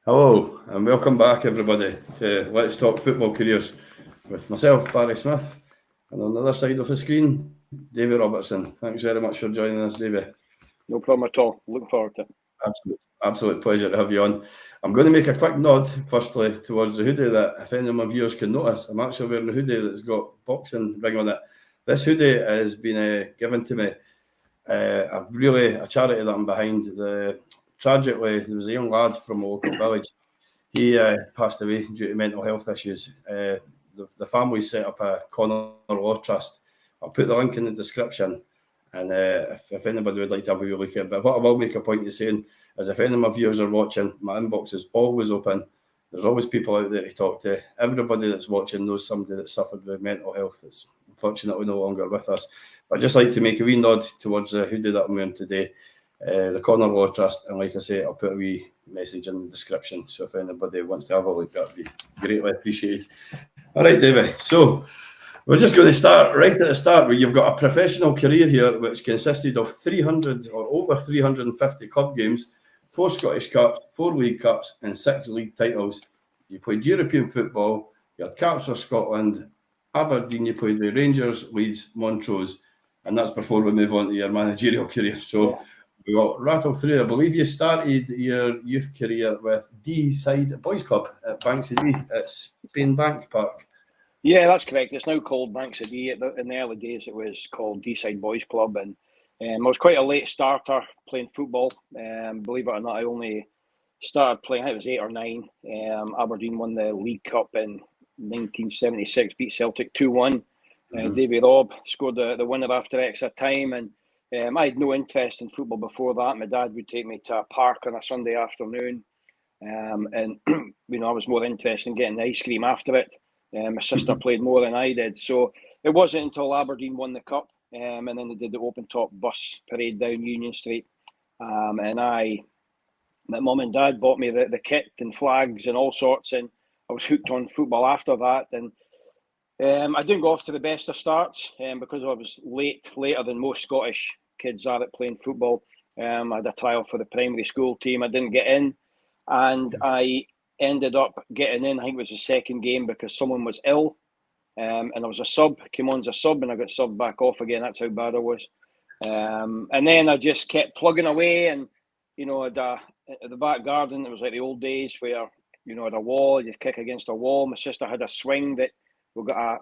Hello and welcome back, everybody, to Let's Talk Football Careers with myself, Barry Smith, and on the other side of the screen, Davie Robertson. Thanks very much for joining us, Davie. No problem at all. Looking forward to it. Absolute pleasure to have you on. I'm going to make a quick nod, firstly, towards the hoodie that, if any of my viewers can notice, I'm actually wearing a hoodie that's got boxing ring on it. This hoodie has been given to me, a charity that I'm behind. Tragically, there was a young lad from a local village. He passed away due to mental health issues. The family set up a Connor Law Trust. I'll put the link in the description, and if anybody would like to have a look at it. But what I will make a point of saying is, if any of my viewers are watching, my inbox is always open. There's always people out there to talk to. Everybody that's watching knows somebody that suffered with mental health that's unfortunately no longer with us. But I'd just like to make a wee nod towards the hoodie that I'm wearing today, the Connor Law Trust, and like I say, I'll put a wee message in the description, so if anybody wants to have a look, that'd be greatly appreciated. All right, Davie, so we're just going to start right at the start, where you've got a professional career here which consisted of 300 or over 350 club games, 4 Scottish Cups, 4 League Cups and 6 league titles. You played European football, you had caps for Scotland, Aberdeen, you played with Rangers, Leeds, Montrose, and that's before we move on to your managerial career. So we'll rattle through. I believe you started your youth career with D-Side Boys Club at Banks of Dee at Spain Bank Park. Yeah, that's correct. It's now called Banks of Dee. In the early days, it was called D-Side Boys Club, and I was quite a late starter playing football. Believe it or not, I only started playing, I think it was 8 or 9. Aberdeen won the League Cup in 1976, beat Celtic 2-1. Davie Robb scored the winner after extra time, and I had no interest in football before that. My dad would take me to a park on a Sunday afternoon, and I was more interested in getting the ice cream after it. My sister played more than I did, so it wasn't until Aberdeen won the cup, and then they did the open top bus parade down Union Street, and my mum and dad bought me the kit and flags and all sorts, and I was hooked on football after that. And I didn't go off to the best of starts because I was later than most Scottish kids are at playing football. I had a trial for the primary school team. I didn't get in, and I ended up getting in. I think it was the second game because someone was ill, and I was a sub. Came on as a sub, and I got subbed back off again. That's how bad I was. And then I just kept plugging away, and at the back garden, it was like the old days where at a wall, you'd kick against a wall. My sister had a swing that we got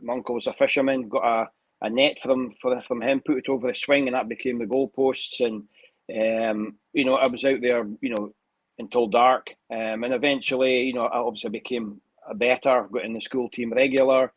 my uncle was a fisherman, got a net from him, put it over the swing, and that became the goalposts. And I was out there, until dark, and eventually, I obviously became better, got in the school team regular,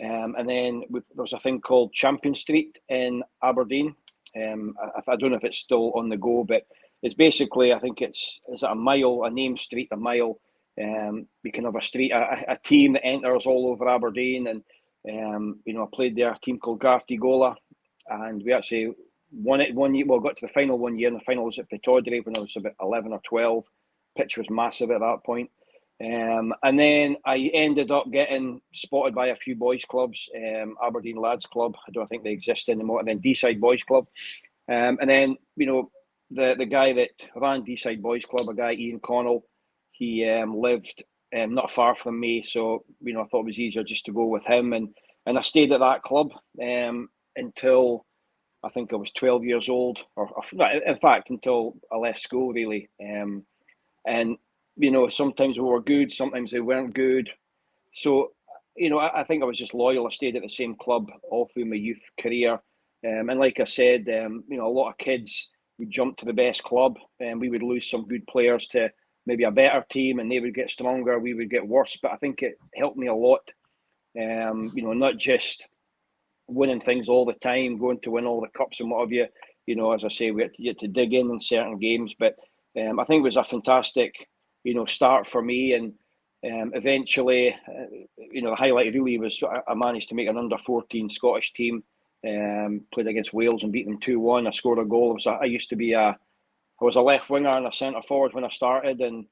and then there was a thing called Champion Street in Aberdeen. I don't know if it's still on the go, but it's basically, I think it's a mile, a named street, a mile. We can have a street, a team that enters all over Aberdeen, and I played there, a team called Garty Gola, and we actually won it 1 year. Well, got to the final 1 year, and the final was at Pittodrie when I was about 11 or 12. Pitch was massive at that point. And then I ended up getting spotted by a few boys clubs, Aberdeen Lads Club, I don't think they exist anymore, and then D-Side Boys Club. And then, the guy that ran D-Side Boys Club, a guy, Ian Connell, he lived not far from me, so I thought it was easier just to go with him, and I stayed at that club until I think I was 12 years old, or in fact until I left school really. And sometimes we were good, sometimes they weren't good. So I think I was just loyal. I stayed at the same club all through my youth career, and like I said, a lot of kids would jump to the best club, and we would lose some good players to maybe a better team, and they would get stronger, we would get worse. But I think it helped me a lot, not just winning things all the time, going to win all the cups and what have you. As I say, we had to dig in certain games, but I think it was a fantastic, start for me. And eventually, the highlight really was I managed to make an under-14 Scottish team, played against Wales and beat them 2-1. I scored a goal. I was a left winger and a centre forward when I started, and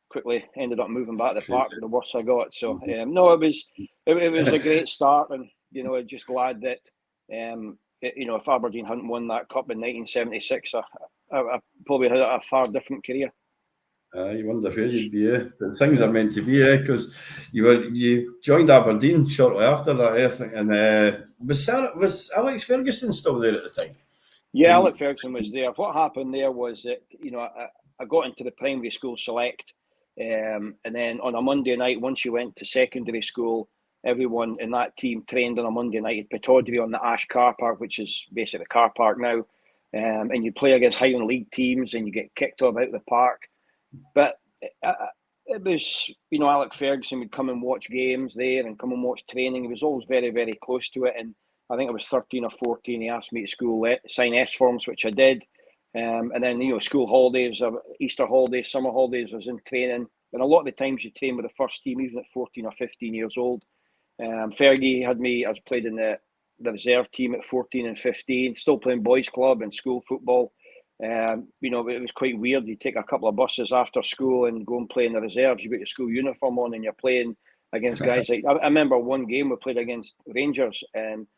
quickly ended up moving back to the park the worse I got. So no, it was a great start, and I'm just glad that if Aberdeen hadn't won that cup in 1976, I probably had a far different career. You wonder where you'd be, but things are meant to be, because you joined Aberdeen shortly after that, I think, and was Alex Ferguson still there at the time? Yeah, Alex Ferguson was there. What happened there was that I got into the primary school select, and then on a Monday night, once you went to secondary school, everyone in that team trained on a Monday night at Pittodrie on the Ash car park, which is basically the car park now, and you play against Highland League teams, and you get kicked off out the park. But it was, Alex Ferguson would come and watch games there and come and watch training. He was always very, very close to it. And I think I was 13 or 14. He asked me to sign S forms, which I did. And then, school holidays, Easter holidays, summer holidays, I was in training. And a lot of the times you train with the first team, even at 14 or 15 years old. Fergie had me, I was played in the reserve team at 14 and 15, still playing boys club and school football. It was quite weird. You take a couple of buses after school and go and play in the reserves. You got your school uniform on and you're playing against guys like, I remember one game we played against Rangers, and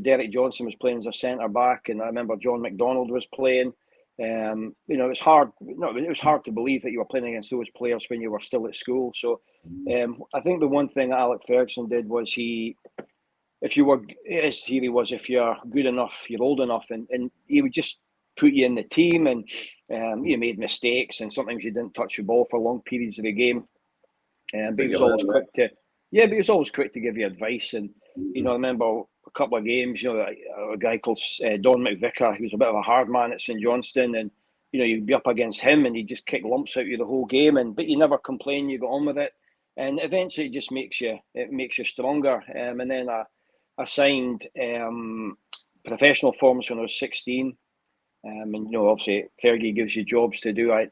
Derek Johnson was playing as a centre back, and I remember John McDonald was playing. It was hard. It was hard to believe that you were playing against those players when you were still at school. So, I think the one thing Alex Ferguson did was if you're good enough, you're old enough, and he would just put you in the team, and you made mistakes, and sometimes you didn't touch the ball for long periods of the game. But he was always quick to give you advice. And I remember a couple of games. A guy called Don McVicker. He was a bit of a hard man at St Johnstone, and you'd be up against him, and he'd just kick lumps out of you the whole game. But you never complain. You got on with it, and eventually it just makes you stronger. And then I signed professional forms when I was 16. And obviously Fergie gives you jobs to do. I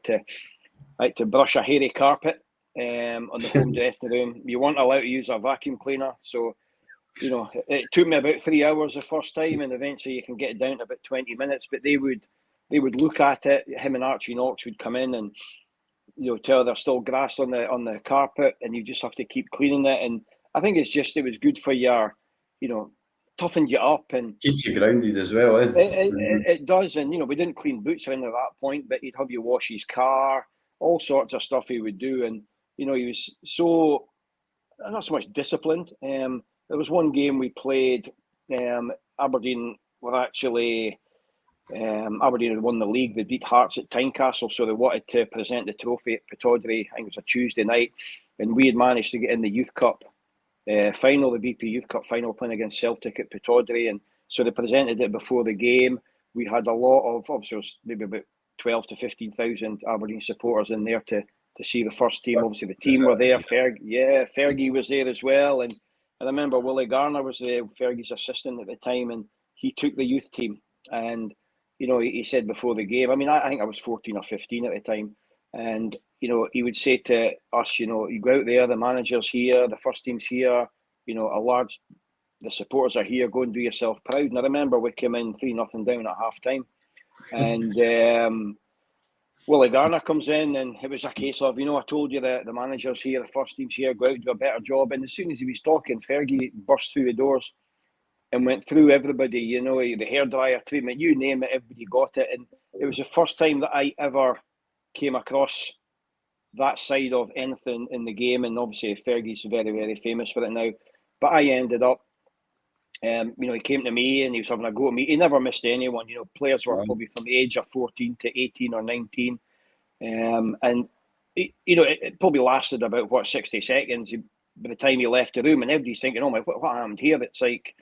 had to brush a hairy carpet on the home dressing room. You weren't allowed to use a vacuum cleaner, so it took me about 3 hours the first time, and eventually you can get it down to about 20 minutes. But they would look at it. Him and Archie Knox would come in and tell there's still grass on the carpet, and you just have to keep cleaning it. And I think it was good for your toughened you up and keeps you grounded as well. It does. And we didn't clean boots or anything at that point, but he'd have you wash his car, all sorts of stuff he would do. And he was so not so much disciplined. There was one game we played. Aberdeen Aberdeen had won the league. They beat Hearts at Tynecastle, so they wanted to present the trophy at Pittodrie. I think it was a Tuesday night, and we had managed to get in the Youth Cup final, the BP Youth Cup final, playing against Celtic at Pittodrie, and so they presented it before the game. We had a lot of, obviously, it was maybe about 12 to 15,000 Aberdeen supporters in there to see the first team. Obviously, the team were there. Fergie was there as well, and I remember Willie Garner was Fergie's assistant at the time, and he took the youth team. And he said before the game, I think I was 14 or 15 at the time, and he would say to us, you go out there, the manager's here, the first team's here, the supporters are here, go and do yourself proud. And I remember we came in 3-0 down at half time, and Willie Garner comes in, and it was a case of, I told you that the manager's here, the first team's here, go out and do a better job. And as soon as he was talking, Fergie burst through the doors and went through everybody, the hairdryer treatment, you name it, everybody got it. And it was the first time that I ever came across that side of anything in the game. And obviously Fergie's very, very famous for it now. But I ended up, he came to me and he was having a go at me. He never missed anyone. Players were probably from the age of 14 to 18 or 19. And it probably lasted about, 60 seconds by the time he left the room. And everybody's thinking, oh my, what happened here? It's like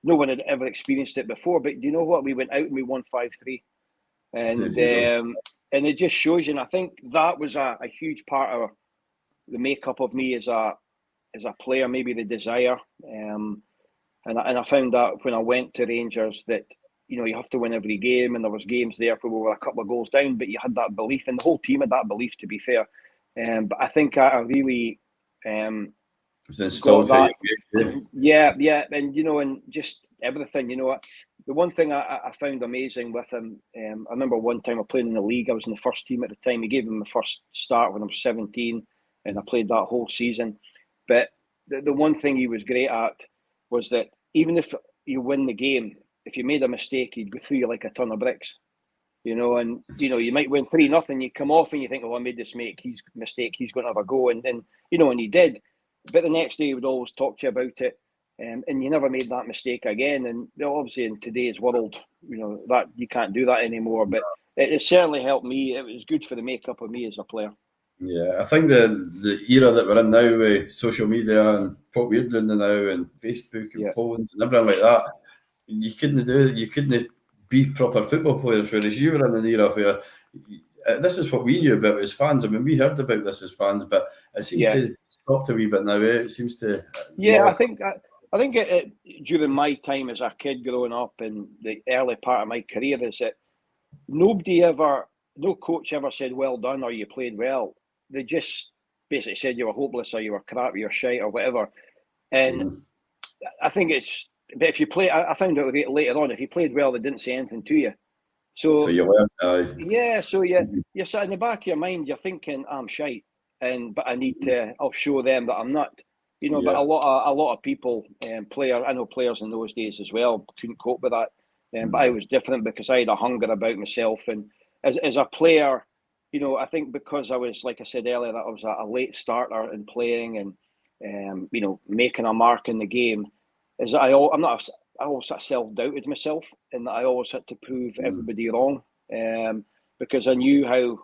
no one had ever experienced it before. But do you know what? We went out and we won 5-3. And it just shows you. And I think that was a huge part of the makeup of me as a player, maybe the desire. And I found that when I went to Rangers that, you have to win every game, and there was games there where we were a couple of goals down, but you had that belief, and the whole team had that belief, to be fair. But I think I really was installed that. Yeah, and and just everything. The one thing I found amazing with him, I remember one time I played in the league. I was in the first team at the time. He gave him the first start when I was 17, and I played that whole season. But the one thing he was great at was that even if you win the game, if you made a mistake, he'd go through you like a ton of bricks. and you might win 3-0, you come off and you think, oh, I made this mistake, he's going to have a go, and then and he did, but the next day he would always talk to you about it, and you never made that mistake again. And obviously in today's world, that you can't do that anymore, but it certainly helped me. It was good for the makeup of me as a player. Yeah, I think the era that we're in now with social media and what we're doing now and Facebook and phones and everything like that, you couldn't be proper football players, whereas you were in an era where this is what we knew about as fans. I mean, we heard about this as fans, but it seems to stop a wee bit now. It seems to. Yeah, I think during my time as a kid growing up in the early part of my career is that no coach ever said well done or you played well. They just basically said you were hopeless or you were crap, you were shite or whatever. And I think but if you play, I found out later on, if you played well, they didn't say anything to you. So you learned. Yeah, so you're sat in the back of your mind, you're thinking, I'm shite, but I'll show them that I'm not. But a lot of people, I know players in those days as well, couldn't cope with that. But I was different because I had a hunger about myself. And as a player, I think because I was, like I said earlier, that I was a late starter in playing and, making a mark in the game, I always sort of self-doubted myself, and that I always had to prove everybody wrong, because I knew how,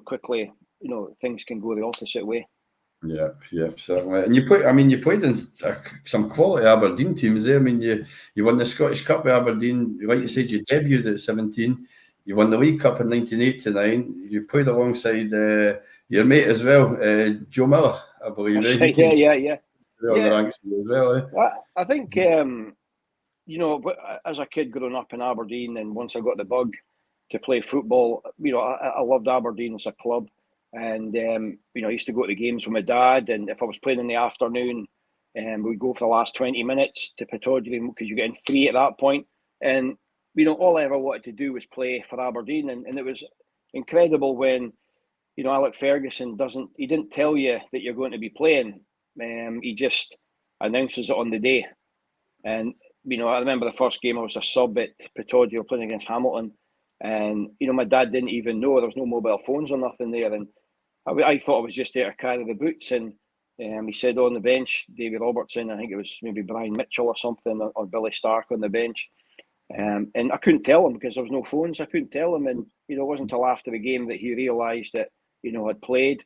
quickly, things can go the opposite way. Yeah, certainly. And you played in some quality Aberdeen teams there. I mean, you won the Scottish Cup with Aberdeen. Like you said, you debuted at 17. You won the League Cup in 1989. You played alongside your mate as well, Joe Miller, I believe. Yeah. The ranks as well. I think, as a kid growing up in Aberdeen, and once I got the bug to play football, I loved Aberdeen as a club. And, I used to go to the games with my dad, and if I was playing in the afternoon, we'd go for the last 20 minutes to Pittodrie because you're getting free at that point. And, all I ever wanted to do was play for Aberdeen. And it was incredible when, Alec Ferguson he didn't tell you that you're going to be playing. He just announces it on the day. And, I remember the first game I was a sub at Pittodrie, playing against Hamilton. And, my dad didn't even know. There was no mobile phones or nothing there. And I thought I was just there to carry the boots. And he said on the bench, Davie Robertson, I think it was maybe Brian Mitchell or something, or Billy Stark on the bench. And I couldn't tell him because there was no phones. I couldn't tell him. And, it wasn't until after the game that he realised that, I'd played.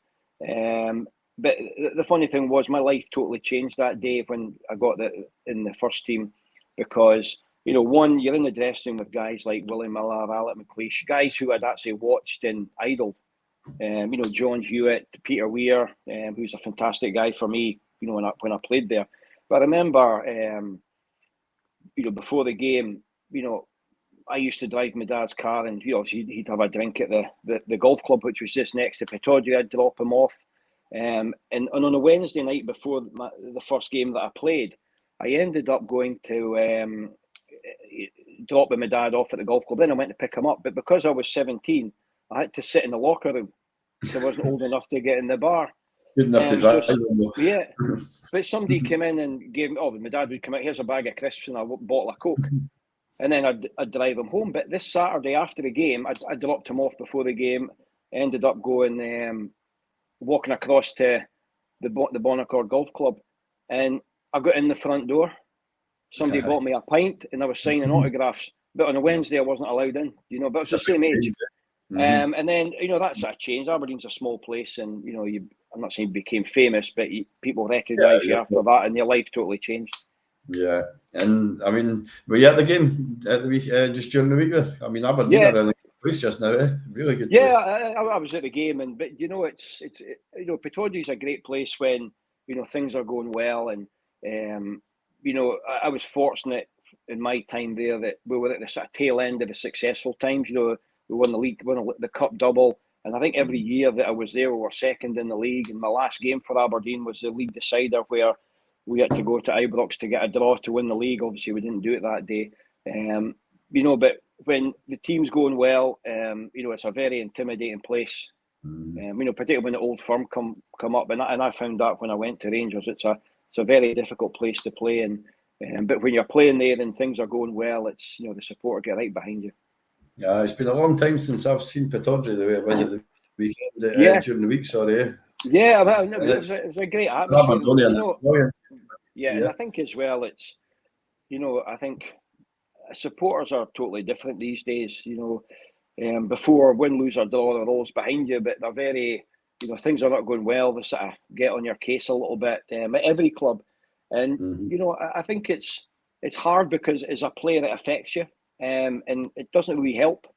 But the funny thing was my life totally changed that day when I got in the first team, because one, you're in the dressing room with guys like Willie Miller, Alec McLeish, guys who I'd actually watched and idled. John Hewitt, Peter Weir, who's a fantastic guy for me, when I played there. But I remember, before the game, I used to drive my dad's car, and he'd have a drink at the golf club, which was just next to Pittodrie. I'd drop him off. And on a Wednesday night before the first game that I played, I ended up going to dropping my dad off at the golf club. Then I went to pick him up, but because I was 17, I had to sit in the locker room because I wasn't old enough to get in the bar. Good enough to drive. Yeah, but somebody came in and gave me. Oh, my dad would come out. Here's a bag of crisps and a bottle of Coke, and then I'd drive him home. But this Saturday after the game, I dropped him off before the game. Ended up going walking across to the Bonaccord Golf Club, and I got in the front door. Somebody bought me a pint, and I was signing autographs. But on a Wednesday, I wasn't allowed in. But I was the same age. And then that sort of changed. Aberdeen's a small place, and I'm not saying you became famous, but people recognise you after that, and your life totally changed. Yeah, and I mean, were you at the game at the week, just during the week there? I mean, Aberdeen are in a good place just now, really good. Yeah, I was at the game, but it's Pittodrie's a great place when things are going well, and I was fortunate in my time there that we were at the sort of tail end of the successful times. We won the league, won the cup double, and I think every year that I was there, we were second in the league. And my last game for Aberdeen was the league decider, where we had to go to Ibrox to get a draw to win the league. Obviously, we didn't do it that day. But when the team's going well, it's a very intimidating place. Particularly when the old firm come up, and I found that when I went to Rangers, it's a very difficult place to play. But when you're playing there and things are going well, it's the supporter get right behind you. Yeah, it's been a long time since I've seen Pittodrie the way it was at the weekend, Yeah, during the week, sorry. yeah. I mean, And it's it was a great atmosphere. Aberdeen, brilliant. Yeah, See and I it. think as well, it's I think supporters are totally different these days. Before win, lose or draw, they're always behind you, but they're very, things are not going well. They sort of get on your case a little bit at every club, and Mhm. I think it's hard because as a player it affects you, and it doesn't really help.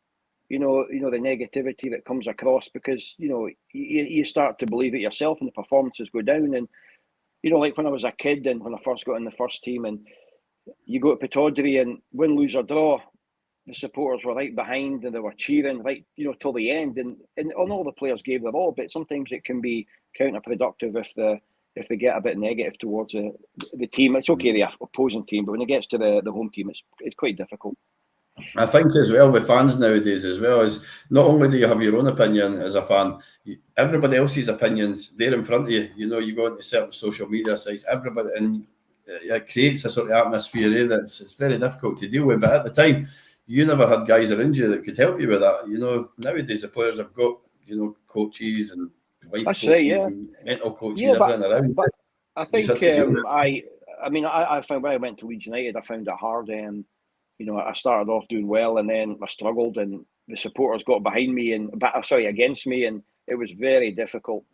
The negativity that comes across because you start to believe it yourself, and the performances go down. And like when I was a kid and when I first got in the first team, and you go to Pittodrie and win, lose or draw, the supporters were right behind and they were cheering right, till the end, and all the players gave their all. But sometimes it can be counterproductive if they get a bit negative towards the team. It's okay, the opposing team, but when it gets to the home team, it's quite difficult. I think as well with fans nowadays as well is not only do you have your own opinion as a fan, everybody else's opinions they're in front of you. You go into certain social media sites, everybody, and it creates a sort of atmosphere that's it's very difficult to deal with. But at the time, you never had guys around you that could help you with that. Nowadays the players have got coaches and life That's coaches right, yeah, and mental coaches, yeah, everything around. but I You just think had to deal with I found when I went to Leeds United, I found it hard. I started off doing well, and then I struggled, and the supporters got behind me against me, and it was very difficult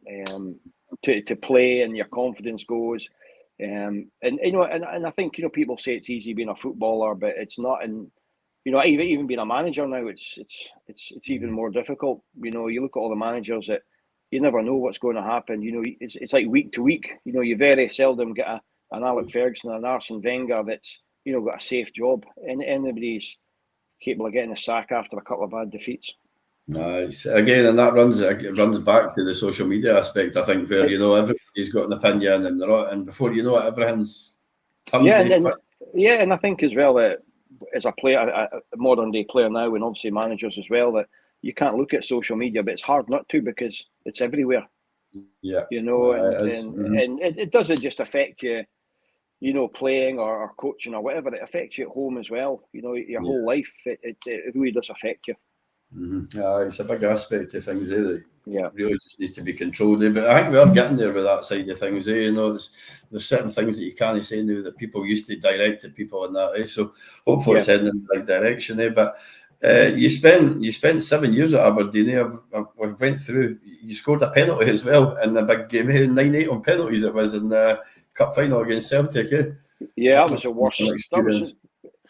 to play, and your confidence goes. And I think people say it's easy being a footballer, but it's not. And even being a manager now, it's even more difficult. You look at all the managers that you never know what's going to happen. It's like week to week. You very seldom get an Alec Ferguson and an Arsene Wenger that's got a safe job, and anybody's capable of getting a sack after a couple of bad defeats. Nice. Again, and that runs back to the social media aspect, I think, where everybody's got an opinion and before you know it, everything's turned Yeah, to and I think as well that as a player, a modern day player now, and obviously managers as well, that you can't look at social media, but it's hard not to because it's everywhere. yeah. And It is. and, and it doesn't just affect you, playing or coaching or whatever. It affects you at home as well. Your Yeah. whole life. It really does affect you. It's a big aspect of things, that Yeah. really just needs to be controlled. But I think we are getting there with that side of things. There's certain things that you can't say now that people used to direct at people and that. So hopefully it's heading in the right direction. But you spent 7 years at Aberdeen. I went through. You scored a penalty as well in the big game. 9-8 on penalties. It was in the cup final against Celtic. Yeah, that was Must the have been worst. an experience.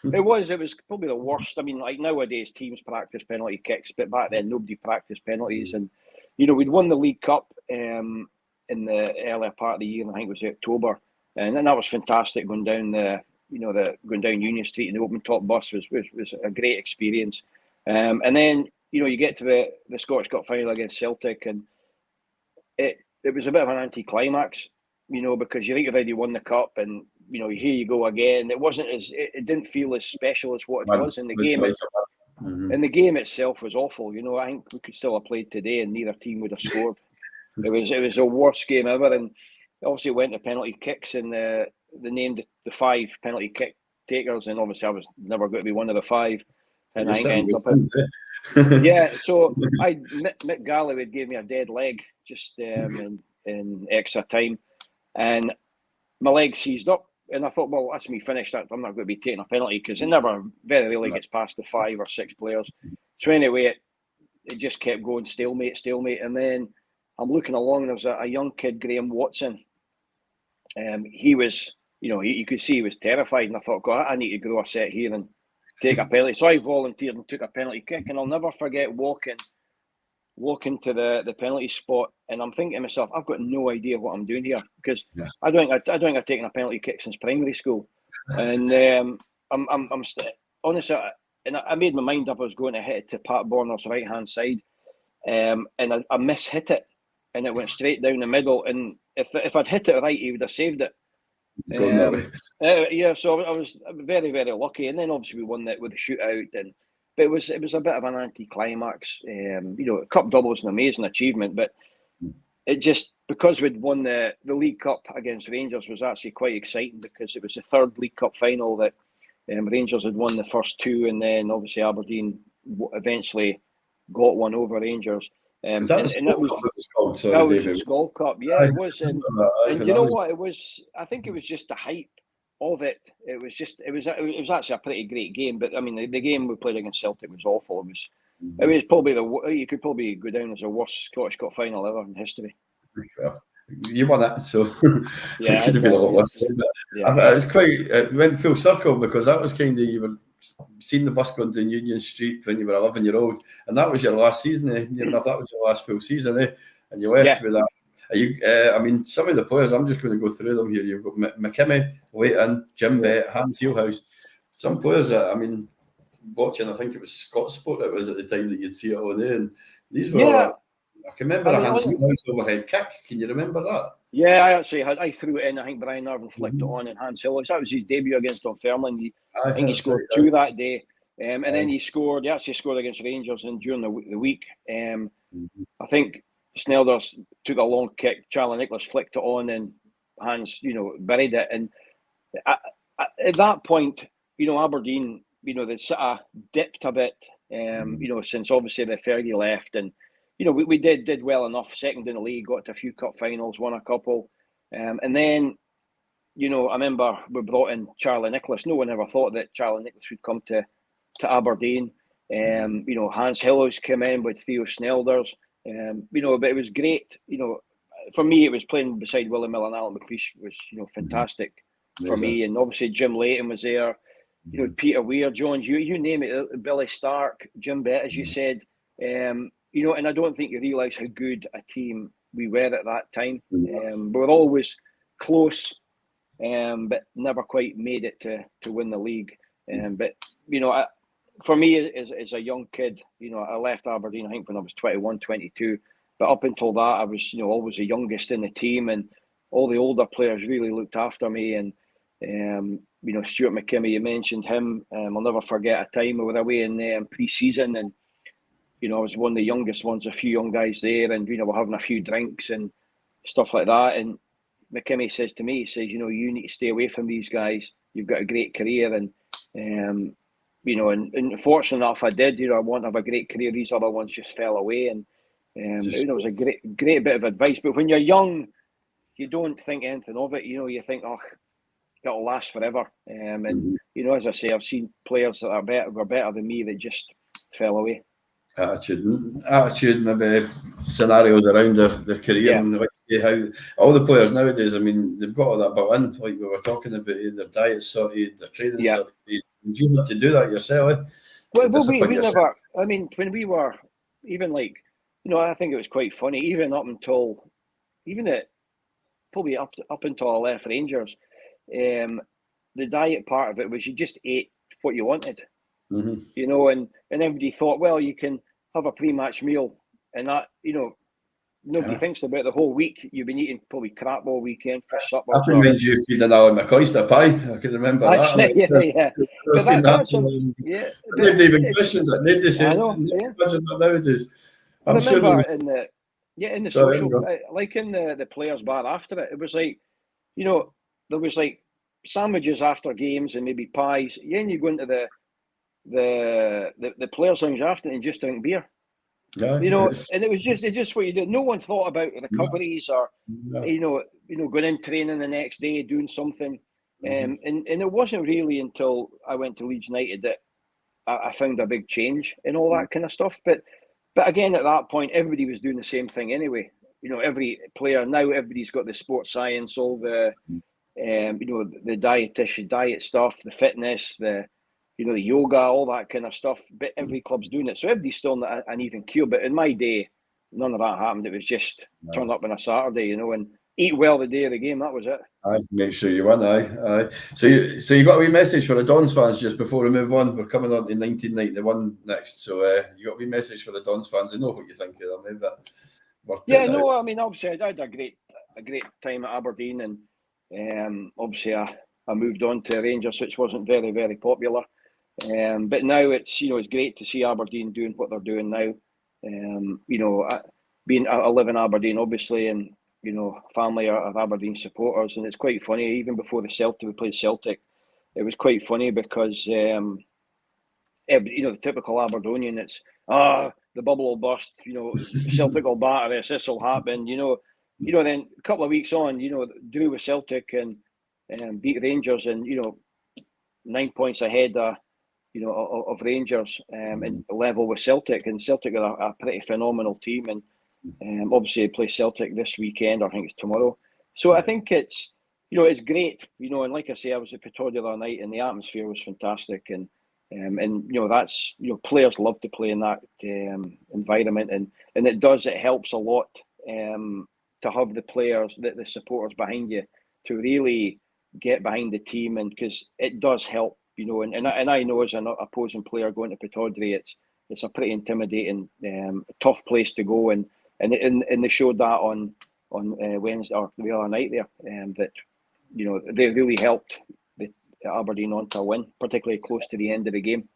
It was probably the worst. I mean, like nowadays, teams practice penalty kicks, but back then nobody practiced penalties. And we'd won the League Cup in the earlier part of the year, and I think it was October, and then that was fantastic going down going down Union Street in the open top bus was a great experience. And then you get to the Scottish Cup final against Celtic, and it was a bit of an anticlimax, because you think you've already won the cup, and here you go again. It didn't feel as special as what it was in the game. And the game itself was awful. I think we could still have played today, and neither team would have scored. It was the worst game ever, and obviously it went to penalty kicks, and they named the 5 penalty kick takers, and obviously I was never going to be one of the 5. And I think I ended up yeah. So Mick Galloway gave me a dead leg just in extra time, and my leg seized up, and I thought, well, that's me finished. I'm not going to be taking a penalty because it never very rarely gets past the 5 or 6 players. So anyway, it just kept going stalemate, and then I'm looking along, and there was a young kid, Graham Watson. He was, you could see he was terrified, and I thought, God, I need to grow a set here and take a penalty. So I volunteered and took a penalty kick, and I'll never forget walking to the penalty spot, and I'm thinking to myself, I've got no idea what I'm doing here because I don't think I've taken a penalty kick since primary school, and I'm honestly, and I made my mind up I was going to hit it to Pat Borner's right hand side, and I mishit it, and it went straight down the middle, and if I'd hit it right, he would have saved it. So I was very, very lucky, and then obviously we won that with the shootout, but it was a bit of an anticlimax. Cup double was an amazing achievement, but it just because we'd won the League Cup against Rangers was actually quite exciting because it was the 3rd League Cup final that Rangers had won the first 2, and then obviously Aberdeen eventually got one over Rangers. Is that the Skull Cup it was called? Sorry, That was David. the Skull Cup, yeah, it was. And you know what? It was. I think it was just the hype of it. It was actually a pretty great game. But I mean, the game we played against Celtic was awful. It was probably you could probably go down as the worst Scottish Cup final ever in history. Well, you won it, so yeah, it could have been a lot worse. Yeah. It was quite. It went full circle because that was kind of you were seeing the bus going down Union Street when you were 11-year-old, and that was your last season. Near enough, that was your last full season, and you left with that. I mean, some of the players. I'm just going to go through them here. You've got McKimmie, Leighton, Jim Bett, Hans Heelhouse. Some players that I mean, watching. I think it was Scott Sport. It was at the time that you'd see it on there, and these were. Yeah. I can remember a Hans Heelhouse overhead kick. Can you remember that? Yeah, I threw it in. I think Brian Irvin flicked it on, and Hans Heelhouse. That was his debut against Dunfermline. I think he scored two that day, and then he actually scored against Rangers and during the week. I think Snelders took a long kick. Charlie Nicholas flicked it on, and Hans, buried it. And at that point, Aberdeen, they sort of dipped a bit, since obviously the Fergie left, and we did well enough. Second in the league, got to a few cup finals, won a couple, and then I remember we brought in Charlie Nicholas. No one ever thought that Charlie Nicholas would come to Aberdeen. Hans Heelhouse came in with Theo Snelders. But it was great. For me, it was playing beside Willie Miller and Alan McLeish was fantastic for me. And obviously Jim Leighton was there. Peter Weir, Jones, you name it. Billy Stark, Jim Bett, as you said. And I don't think you realise how good a team we were at that time. We were always close, but never quite made it to win the league. But for me, as a young kid, I left Aberdeen, I think, when I was 21, 22. But up until that, I was, always the youngest in the team, and all the older players really looked after me. And Stuart McKimmie, you mentioned him. I'll never forget a time we were away in pre-season, and I was one of the youngest ones, a few young guys there, and we're having a few drinks and stuff like that. And McKimmie says to me, he says, you need to stay away from these guys. You've got a great career, and and fortunate enough, I did. I want to have a great career. These other ones just fell away, and it was a great bit of advice. But when you're young, you don't think anything of it. You think, oh, it'll last forever. And as I say, I've seen players that were better than me that just fell away. Attitude, maybe scenarios around their career, and how all the players nowadays. I mean, they've got all that built in, like we were talking about. Their diet sorted, their training sorted. Do you have to do that yourself? Well, we never. I mean, when we were even I think it was quite funny. Even up until probably up until I left Rangers, the diet part of it was you just ate what you wanted. And everybody thought, well, you can have a pre-match meal, and that, nobody thinks about the whole week. You've been eating probably crap all weekend for supper. I can remind you feeding Alan McCoyster pie. I can remember that. Nobody even questioned it. Nobody said that nowadays. I remember in the social, like in the players' bar after it, it was like, there was like sandwiches after games and maybe pies. Then you go into the players' lounge after and just drink beer. And it was just what you did. No one thought about recoveries or going in training the next day doing something. And it wasn't really until I went to Leeds United that I found a big change in all that kind of stuff. But again, at that point, everybody was doing the same thing anyway. Every player now, everybody's got the sports science, all the the diet stuff, the fitness, the yoga, all that kind of stuff. But every club's doing it, so everybody's still in an even queue. But in my day, none of that happened. It was just turn up on a Saturday, and eat well the day of the game. That was it. Make sure you win. Aye. So you got a wee message for the Dons fans just before we move on. We're coming on to 1991 next, so you got a wee message for the Dons fans. I know what you think of them, but I mean, obviously I had a great time at Aberdeen, and obviously I moved on to Rangers, which wasn't very, very popular. But now it's it's great to see Aberdeen doing what they're doing now. I live in Aberdeen, obviously, and family are Aberdeen supporters, and it's quite funny. Even before we played Celtic, it was quite funny because the typical Aberdonian. It's the bubble will burst. Celtic will batter us. This will happen. Then a couple of weeks on, drew with Celtic and beat Rangers, and 9 points ahead of Rangers, and level with Celtic. And Celtic are a pretty phenomenal team, and obviously they play Celtic this weekend. I think it's tomorrow. So I think it's it's great. And like I say, I was at Pittodrie the other night, and the atmosphere was fantastic, and that's players love to play in that environment, and it helps a lot to have the players, the supporters behind you, to really get behind the team, and because it does help, and I know as an opposing player going to Pittodrie, it's a pretty intimidating, tough place to go, and they showed that on Wednesday or the other night there, that they really helped the Aberdeen on to a win, particularly close to the end of the game.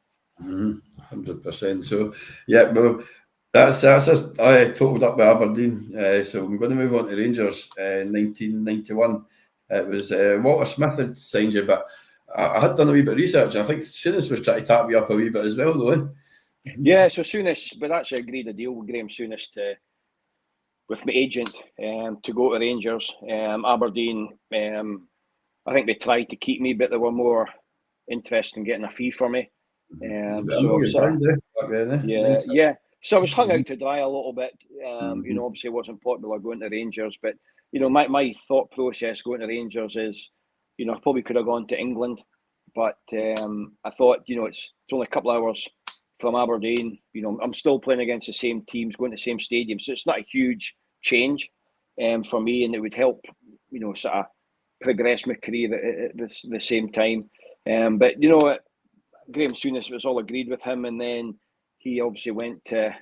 100%. So yeah, well, that's just I totaled up with Aberdeen. So I'm going to move on to Rangers. 1991. It was Walter Smith had signed you, but I had done a wee bit of research. I think Souness was trying to tap you up a wee bit as well, though. Yeah, so Souness, but actually agreed a deal with Graham Souness with my agent to go to Rangers. Aberdeen, I think they tried to keep me, but they were more interested in getting a fee for me. So I was hung out to dry a little bit. Obviously it wasn't popular going to Rangers, but my thought process going to Rangers is, I probably could have gone to England, but I thought, it's only a couple of hours from Aberdeen. I'm still playing against the same teams, going to the same stadium, so it's not a huge change for me, and it would help, sort of progress my career at the same time. But Graham Souness, was all agreed with him, and then he obviously went to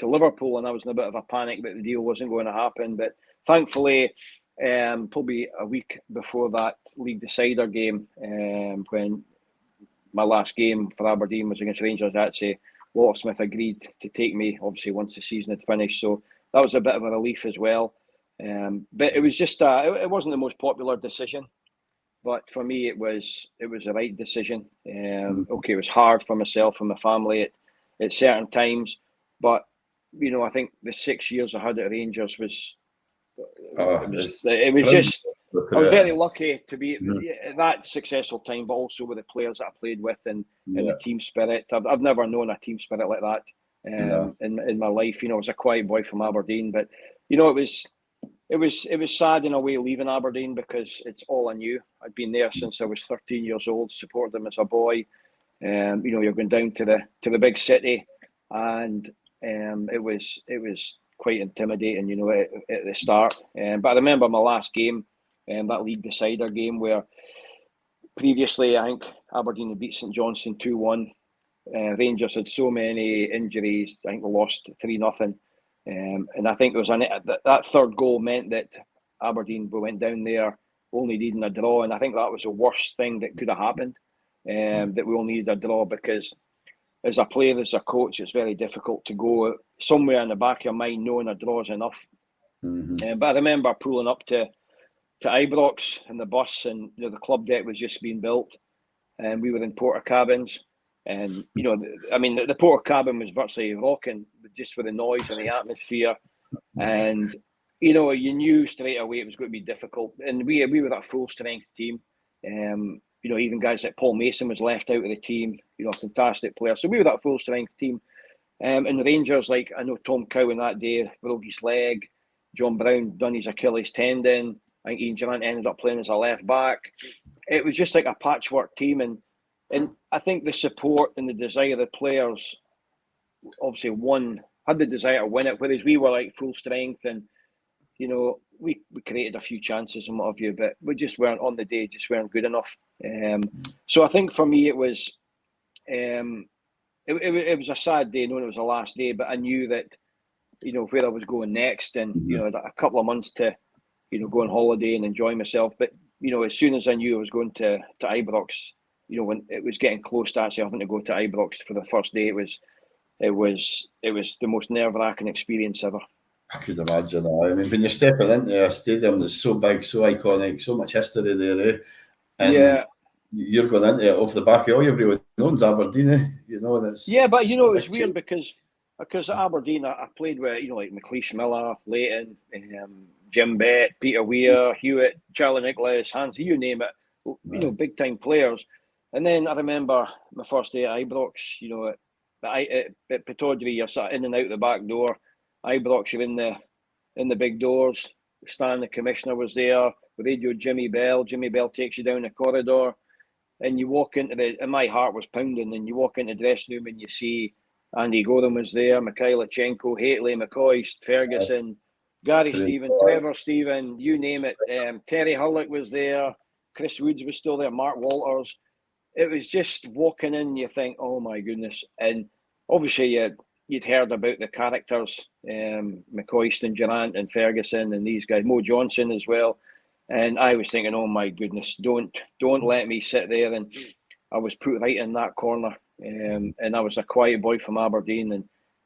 Liverpool, and I was in a bit of a panic that the deal wasn't going to happen. But thankfully, probably a week before that league decider game, when my last game for Aberdeen was against Rangers, actually Walter Smith agreed to take me, obviously once the season had finished. So that was a bit of a relief as well. But it was just it wasn't the most popular decision, but for me it was the right decision. Okay, it was hard for myself and my family at certain times, but I think the 6 years I had at Rangers was just. I was very lucky to be at that successful time, but also with the players that I played with and the team spirit. I've never known a team spirit like that in my life. I was a quiet boy from Aberdeen, but it was sad in a way leaving Aberdeen, because it's all I knew. I'd been there since I was 13 years old, supported them as a boy. You're going down to the big city, and it was quite intimidating, at the start. But I remember my last game, that league decider game, where previously I think Aberdeen had beat St Johnstone 2-1. Rangers had so many injuries. I think they lost 3-0. And I think there was that third goal meant that Aberdeen went down there only needing a draw, and I think that was the worst thing that could have happened. That we only needed a draw, because as a player, as a coach, it's very difficult to go somewhere in the back of your mind knowing a draw is enough. But I remember pulling up to Ibrox in the bus, and the club deck was just being built, and we were in porter cabins, and the porter cabin was virtually rocking just with the noise and the atmosphere, and you knew straight away it was going to be difficult, and we were that full strength team. Even guys like Paul Mason was left out of the team, a fantastic player. So we were that full strength team. And the Rangers, like I know Tom Cowan that day broke his leg, John Brown done his Achilles tendon. I think Ian Durant ended up playing as a left back. It was just like a patchwork team, and I think the support and the desire of the players obviously had the desire to win it, whereas we were like full strength, and we created a few chances and what have you, but we just weren't on the day, just weren't good enough. So I think for me it was it was a sad day knowing it was the last day, but I knew that where I was going next, and a couple of months to go on holiday and enjoy myself. But as soon as I knew I was going to Ibrox, when it was getting close to actually having to go to Ibrox for the first day, it was the most nerve-wracking experience ever. I could imagine that. I mean, when you're stepping into a stadium that's so big, so iconic, so much history there, and you're going into it off the back of all everyone owns Aberdeen, and it's... Yeah, but, it's weird because at Aberdeen, I played with, like McLeish Miller, Leighton, Jim Bett, Peter Weir, Hewitt, Charlie Nicholas, Hans, you name it, big time players. And then I remember my first day at Ibrox, at Pittodrie, you're sat in and out the back door. Ibrox, you're in the big doors. Stan, the commissioner, was there. Radio Jimmy Bell. Jimmy Bell takes you down the corridor, and you walk into and my heart was pounding, and you walk into the dressing room and you see Andy Gordon was there, Mikhailichenko, Haitley, McCoist, Ferguson, Gary Stephen, Trevor Stephen, you name it. Terry Hurlick was there. Chris Woods was still there. Mark Walters. It was just walking in and you think, oh my goodness. And obviously you'd heard about the characters, McCoist and Durant and Ferguson and these guys, Mo Johnson as well. And I was thinking, oh my goodness, don't let me sit there. And I was put right in that corner. And I was a quiet boy from Aberdeen and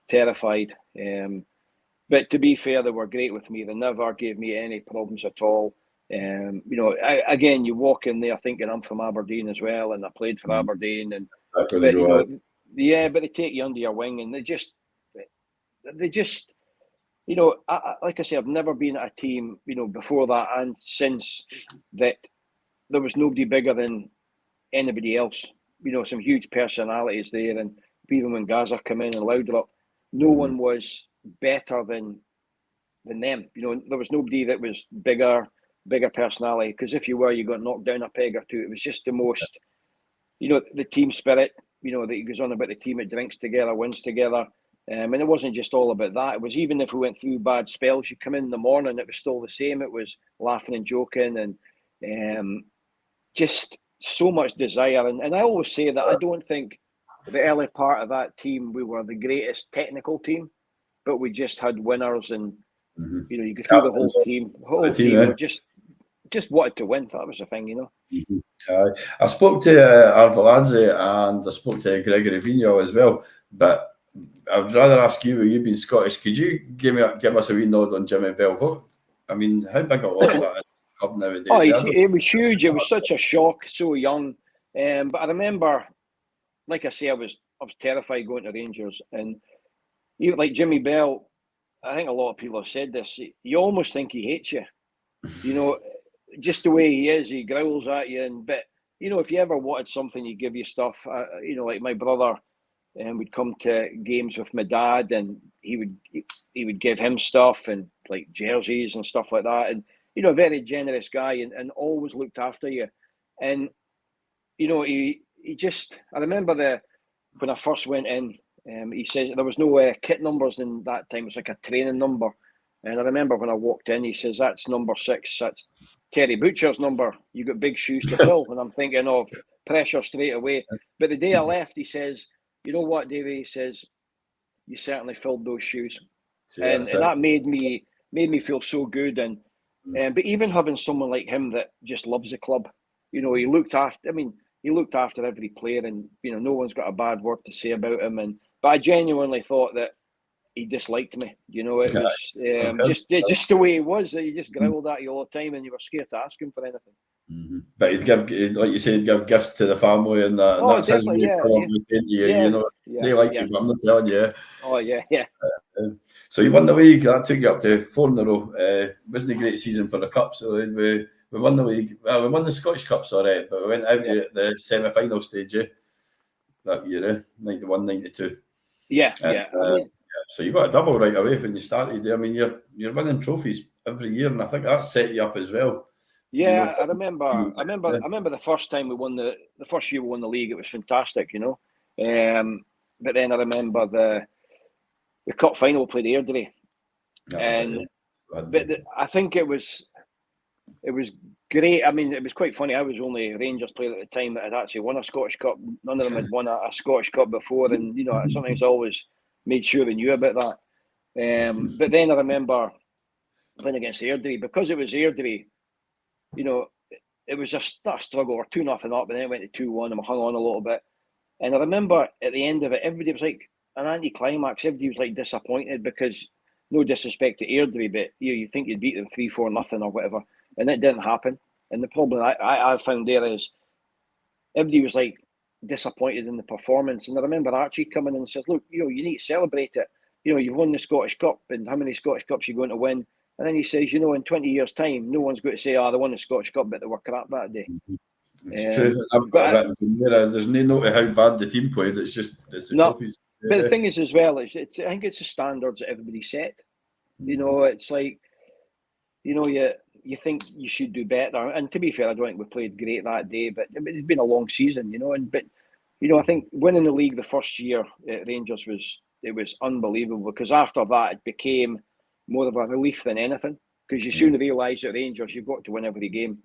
terrified. But to be fair, they were great with me. They never gave me any problems at all. Again, you walk in there thinking I'm from Aberdeen as well, and I played for Aberdeen. And but they take you under your wing, and they just, like I say, I've never been at a team, before that and since that there was nobody bigger than anybody else. Some huge personalities there, and even when Gaza came in and Laudrup, no one was better than them. There was nobody that was bigger personality, because if you were, you got knocked down a peg or two. It was just the most, the team spirit, that he goes on about, the team that drinks together, wins together. And it wasn't just all about that. It was, even if we went through bad spells, you come in the morning, it was still the same. It was laughing and joking, and just so much desire. And I always say that I don't think the early part of that team, we were the greatest technical team, but we just had winners, and you could feel the whole team. The whole team were just wanted to win. That was the thing, I spoke to Arveladze and I spoke to Gregory Vigneault as well, but I'd rather ask you, you've been Scottish, could you give us a wee nod on Jimmy Bell? How big a loss that is in the club nowadays? Oh, it was huge. It was such a shock, so young. But I remember, like I say, I was terrified going to Rangers, and even like Jimmy Bell, I think a lot of people have said this, you almost think he hates you. Just the way he is, he growls at you. But if you ever wanted something, he'd give you stuff. Like my brother would come to games with my dad, and he would give him stuff, and like jerseys and stuff like that. And a very generous guy, and always looked after you. And he just, I remember when I first went in, he said there was no kit numbers in that time. It was like a training number. And I remember when I walked in, he says, that's number 6. That's Terry Butcher's number. You got big shoes to fill. And I'm thinking of pressure straight away. But the day I left, he says, you know what, Davie? He says, you certainly filled those shoes. And that made me feel so good. And but even having someone like him that just loves the club, he looked after every player, and no one's got a bad word to say about him. But I genuinely thought that he disliked me. It was just the way he was. He just growled at you all the time, and you were scared to ask him for anything. But he'd give, like you said, he'd give gifts to the family, and that. Oh, and that's his way of probably saying to you, they like you, but I'm not telling you. Oh yeah. So you won the league. That took you up to 4 in a row. Wasn't a great season for the cup. So we won the league. Well, we won the Scottish Cup, sorry, but we went out at the semi-final stage that year, 91, 92. Yeah. So you got a double right away when you started. I mean, you're winning trophies every year, and I think that set you up as well. Yeah, I remember the first time we won the first year we won the league. It was fantastic, But then I remember the cup final we played Airdrie, I think it was great. I mean, it was quite funny. I was only a Rangers player at the time that had actually won a Scottish Cup. None of them had won a Scottish Cup before, and sometimes I always made sure they knew about that. But then I remember playing against Airdrie, because it was Airdrie. It was just a struggle. We're 2-0 up, and then it went to 2-1, and we hung on a little bit. And I remember at the end of it, everybody was like an anti-climax. Everybody was like disappointed because, no disrespect to Airdrie, but you think you'd beat them 3-4-0 or whatever, and it didn't happen. And the problem I found there is everybody was like, disappointed in the performance. And I remember Archie coming in and says, "Look, you need to celebrate it. You've won the Scottish Cup, and how many Scottish Cups you're going to win?" And then he says, in 20 years' time, no one's going to say, "Oh, they won the Scottish Cup, but they were crap that day." It's true. I've got it written there. There's no note of how bad the team played. It's the trophies. But the thing is, as well, I think it's the standards that everybody set. It's like, you think you should do better. And to be fair, I don't think we played great that day, but it's been a long season, I think winning the league the first year at Rangers was unbelievable, because after that it became more of a relief than anything, because you soon realise at Rangers you've got to win every game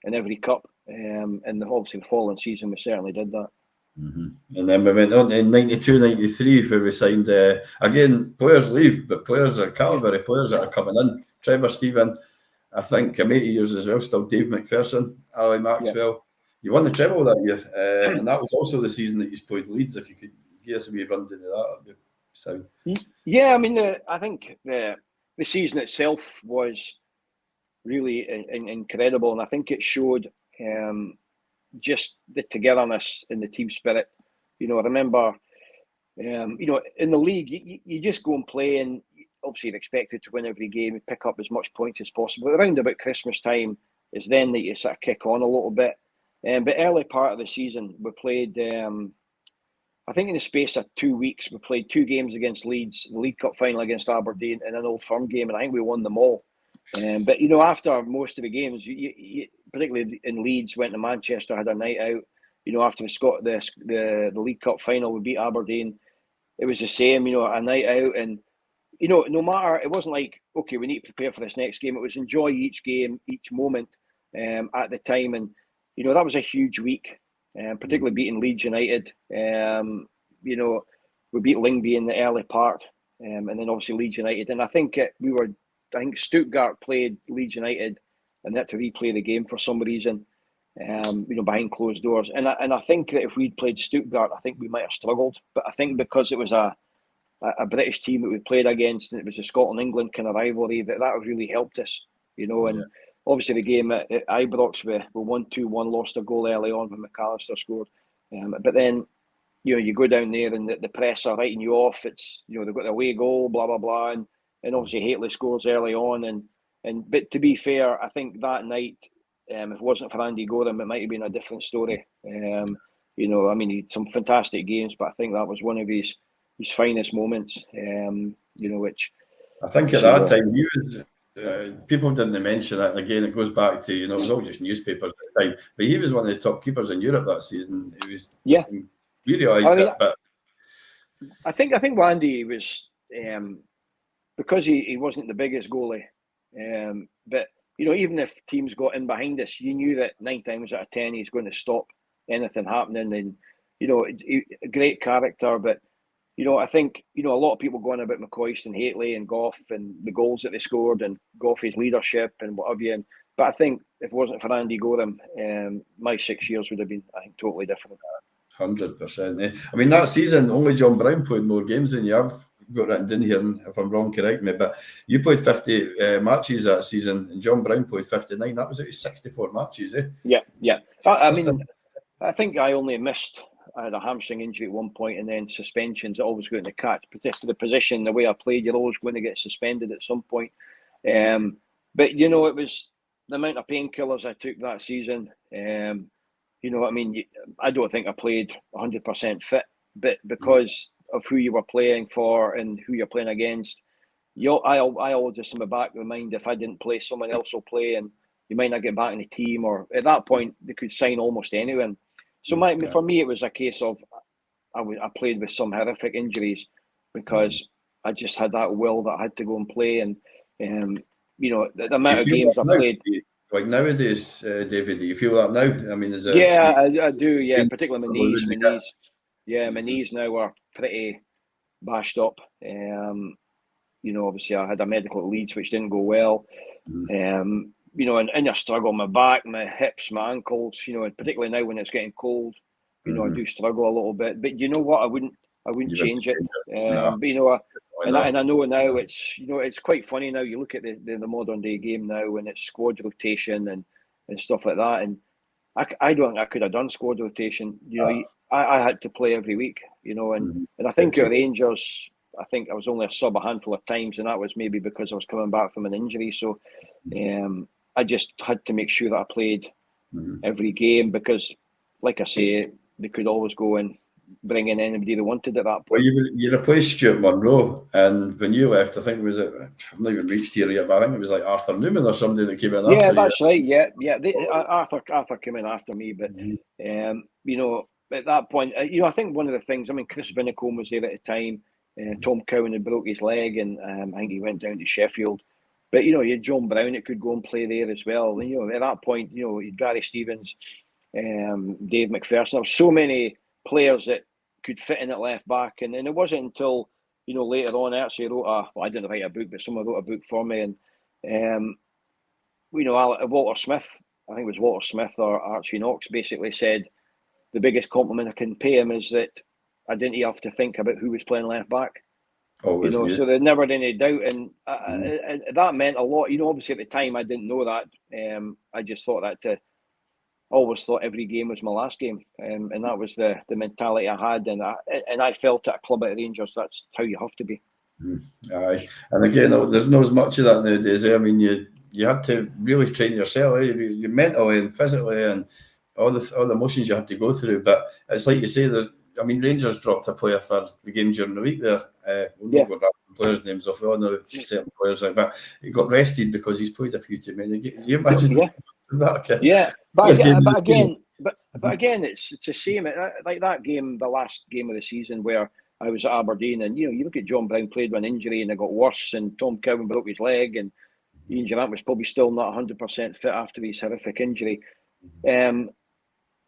and every cup. And obviously the following season we certainly did that. And then we went on in 92-93 where we signed, again, players leave, but players are Canterbury players that are coming in. Trevor Stephen, I think a mate of yours as well, still Dave McPherson, Ali Maxwell. Yeah. You won the treble that year, and that was also the season that you played Leeds. If you could give us a wee run into that, sound. Yeah, I mean, I think the season itself was really incredible, and I think it showed just the togetherness in the team spirit. I remember, in the league, you just go and play, and obviously you're expected to win every game and pick up as much points as possible. Around about Christmas time is then that you sort of kick on a little bit. But early part of the season, we played, I think in the space of 2 weeks, we played 2 games against Leeds, the League Cup final against Aberdeen, and an Old Firm game, and I think we won them all. But after most of the games, you particularly in Leeds, went to Manchester, had a night out. After the League Cup final, we beat Aberdeen. It was the same, a night out, and no matter, it wasn't like, okay, we need to prepare for this next game. It was enjoy each game, each moment at the time, and that was a huge week, particularly beating Leeds United. We beat Lyngby in the early part, and then obviously Leeds United, and I think Stuttgart played Leeds United and they had to replay the game for some reason, behind closed doors. And I think that if we'd played Stuttgart, I think we might have struggled. But I think because it was a British team that we played against, and it was a Scotland-England kind of rivalry, that really helped us, and obviously the game at Ibrox, we 1-2-1, lost a goal early on when McAllister scored. But then, you go down there and the press are writing you off. It's, they've got the away goal, blah, blah, blah. And obviously Hateley scores early on. But to be fair, I think that night, if it wasn't for Andy Gorham, it might have been a different story. He had some fantastic games, but I think that was one of his finest moments, which... I think at that time, he was... people didn't mention that, and again, it goes back to, it was all just newspapers at the time, but he was one of the top keepers in Europe that season. He was... Yeah. We realised it, but... I think Wandy was... because he wasn't the biggest goalie, but even if teams got in behind us, you knew that 9 times out of 10 he's going to stop anything happening, and a great character. But I think a lot of people going about McCoist and Hateley and Gough and the goals that they scored and Goughy's leadership and what have you. But I think if it wasn't for Andy Gorham, my 6 years would have been, I think, totally different. 100%. I mean, that season only John Brown played more games than you have. Got written in here, and if I'm wrong, correct me, but you played 50 matches that season, and John Brown played 59. That was out of 64 matches, eh? Yeah. I think I only missed. I had a hamstring injury at one point, and then suspensions. I always going to catch, particularly the position, the way I played. You're always going to get suspended at some point. But it was the amount of painkillers I took that season. I don't think I played 100% fit, but because of who you were playing for and who you're playing against, I always just in the back of the mind, if I didn't play, someone else will play, and you might not get back in the team, or at that point they could sign almost anyone. So for me, it was a case of I played with some horrific injuries because I just had that will that I had to go and play, and the amount of games I played. Like nowadays, Davie, do you feel that now? I mean, I do. Yeah, particularly my knees. Yeah, my knees now are pretty bashed up. Obviously I had a medical at Leeds which didn't go well. And I struggle, my back, my hips, my ankles, and particularly now when it's getting cold, I do struggle a little bit. But you know what? I wouldn't change it. No. But and I know now it's it's quite funny now. You look at the modern day game now, and it's squad rotation and stuff like that, and I don't think I could have done squad rotation. I had to play every week, and I think at Rangers, I think I was only a sub a handful of times, and that was maybe because I was coming back from an injury. So I just had to make sure that I played every game because, like I say, they could always go and bring in anybody they wanted at that point. Well, you replaced Stuart Monroe, and when you left, I think I've not even reached here yet, but I think it was like Arthur Newman or somebody that came in after you. Yeah, that's right. Yeah. Arthur came in after me, but at that point, I think one of the things, Chris Vinicombe was there at the time. Tom Cowan had broke his leg, and I think he went down to Sheffield. But you had John Brown that could go and play there as well. And at that point, Gary Stevens, Dave McPherson. There were so many players that could fit in at left back, and then it wasn't until later on I actually wrote I didn't write a book, but someone wrote a book for me, and Walter Smith, I think it was Walter Smith or Archie Knox, basically said the biggest compliment I can pay him is that I didn't have to think about who was playing left back. So there never had any doubt, and that meant a lot. Obviously at the time I didn't know that. I just thought that always thought every game was my last game, and that was the mentality I had, and I felt at a club at Rangers that's how you have to be. Aye, and again, there's not as much of that nowadays. You had to really train yourself, you mentally and physically, and all the emotions you had to go through. But it's like you say that. Rangers dropped a player for the game during the week there. We'll not go down players' names off. We all know certain players like that. He got rested because he's played a few too many games. You imagine that? Kid? Yeah, but again, it's the same. Like that game, the last game of the season where I was at Aberdeen, and you look at John Brown played with an injury and it got worse, and Tom Cowan broke his leg, and Ian Durrant was probably still not 100% fit after his horrific injury.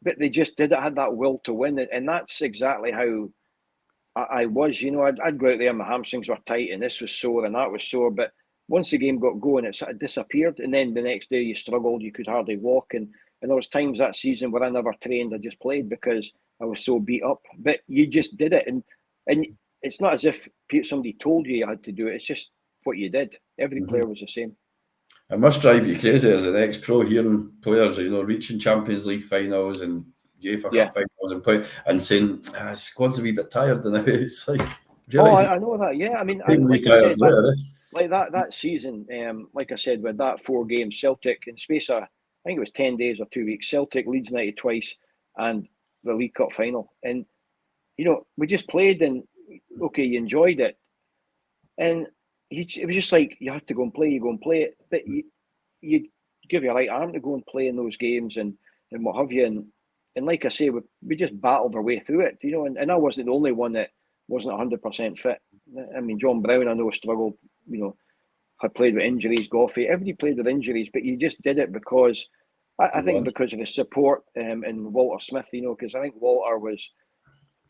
But they just had that will to win, and that's exactly how I was. I'd go out there, my hamstrings were tight, and this was sore, and that was sore. But once the game got going, it sort of disappeared, and then the next day you struggled, you could hardly walk, and there was times that season where I never trained, I just played because I was so beat up. But you just did it, and it's not as if somebody told you had to do it. It's just what you did. Every player was the same. It must drive you crazy as an ex-pro hearing players, reaching Champions League finals and UEFA Cup finals and play and saying, squad's a wee bit tired now. It's like, really? Oh, I know that. Yeah, that season, like I said, with that 4 games, Celtic in space of, I think it was 10 days or 2 weeks, Celtic, Leeds United twice, and the League Cup final. And, we just played, and okay, you enjoyed it. And it was just like, you had to go and play, it. But you give your right arm to go and play in those games and what have you. And like I say, we just battled our way through it, and I wasn't the only one that wasn't 100% fit. John Brown, I know, struggled, had played with injuries, Goffey, everybody played with injuries, but you just did it because, I think because of the support and Walter Smith, because I think Walter was,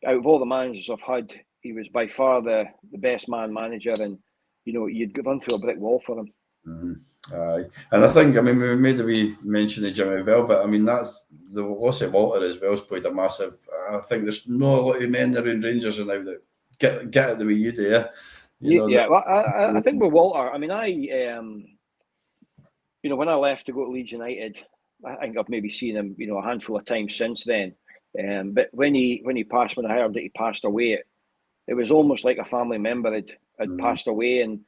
out of all the managers I've had, he was by far the best manager, and you'd run through a brick wall for him. Aye, and I think we made a wee mention of Jimmy Bell, but that's the loss of Walter as well has played a massive. I think there's not a lot of men around Rangers now that get it the way you do. Well, I think with Walter, when I left to go to Leeds United, I think I've maybe seen him, a handful of times since then. But when he passed, when I heard that he passed away, it was almost like a family member had passed away, and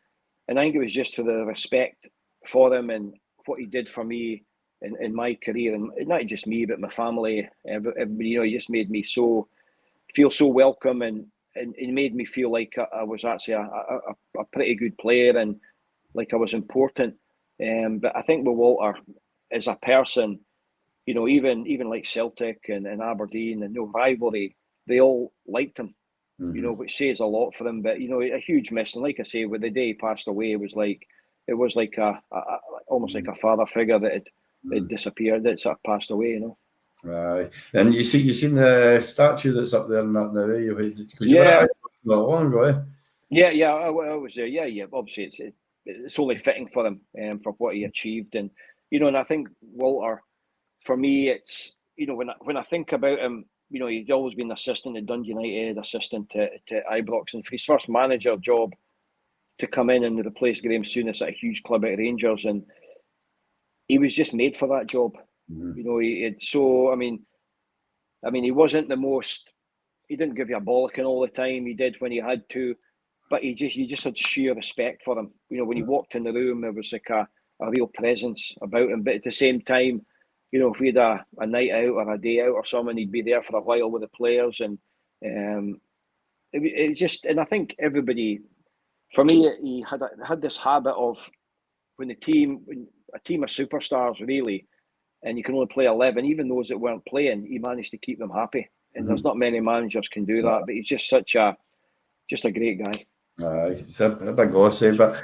I think it was just for the respect for him and what he did for me in my career, and not just me but my family, everybody. He just made me feel so welcome, and it made me feel like I was actually a pretty good player and like I was important. But I think with Walter as a person, even like Celtic and Aberdeen and no rivalry, they all liked him. Which says a lot for him. But a huge miss. And like I say, with the day he passed away, it was like almost like a father figure that had disappeared, that sort of passed away. Right. And you seen the statue that's up there and that now, because you were at not long ago, eh? Yeah, I was there. Yeah. Obviously, it's only fitting for him for what he achieved, and and I think Walter, for me, it's when I think about him. He's always been assistant at Dundee United, assistant to Ibrox, and for his first manager job to come in and replace Graham Souness at a huge club at Rangers, and he was just made for that job. You know, he wasn't the most. He didn't give you a bollocking all the time. He did when he had to, but you just had sheer respect for him. You know, when he walked in the room, there was like a real presence about him. But at the same time, you know, if we had a night out or a day out or something, he'd be there for a while with the players, and it just. And I think everybody, for me, he had this habit of when a team of superstars really, and you can only play 11, even those that weren't playing, he managed to keep them happy. And there's not many managers can do that, but he's just just a great guy. It's a big loss, but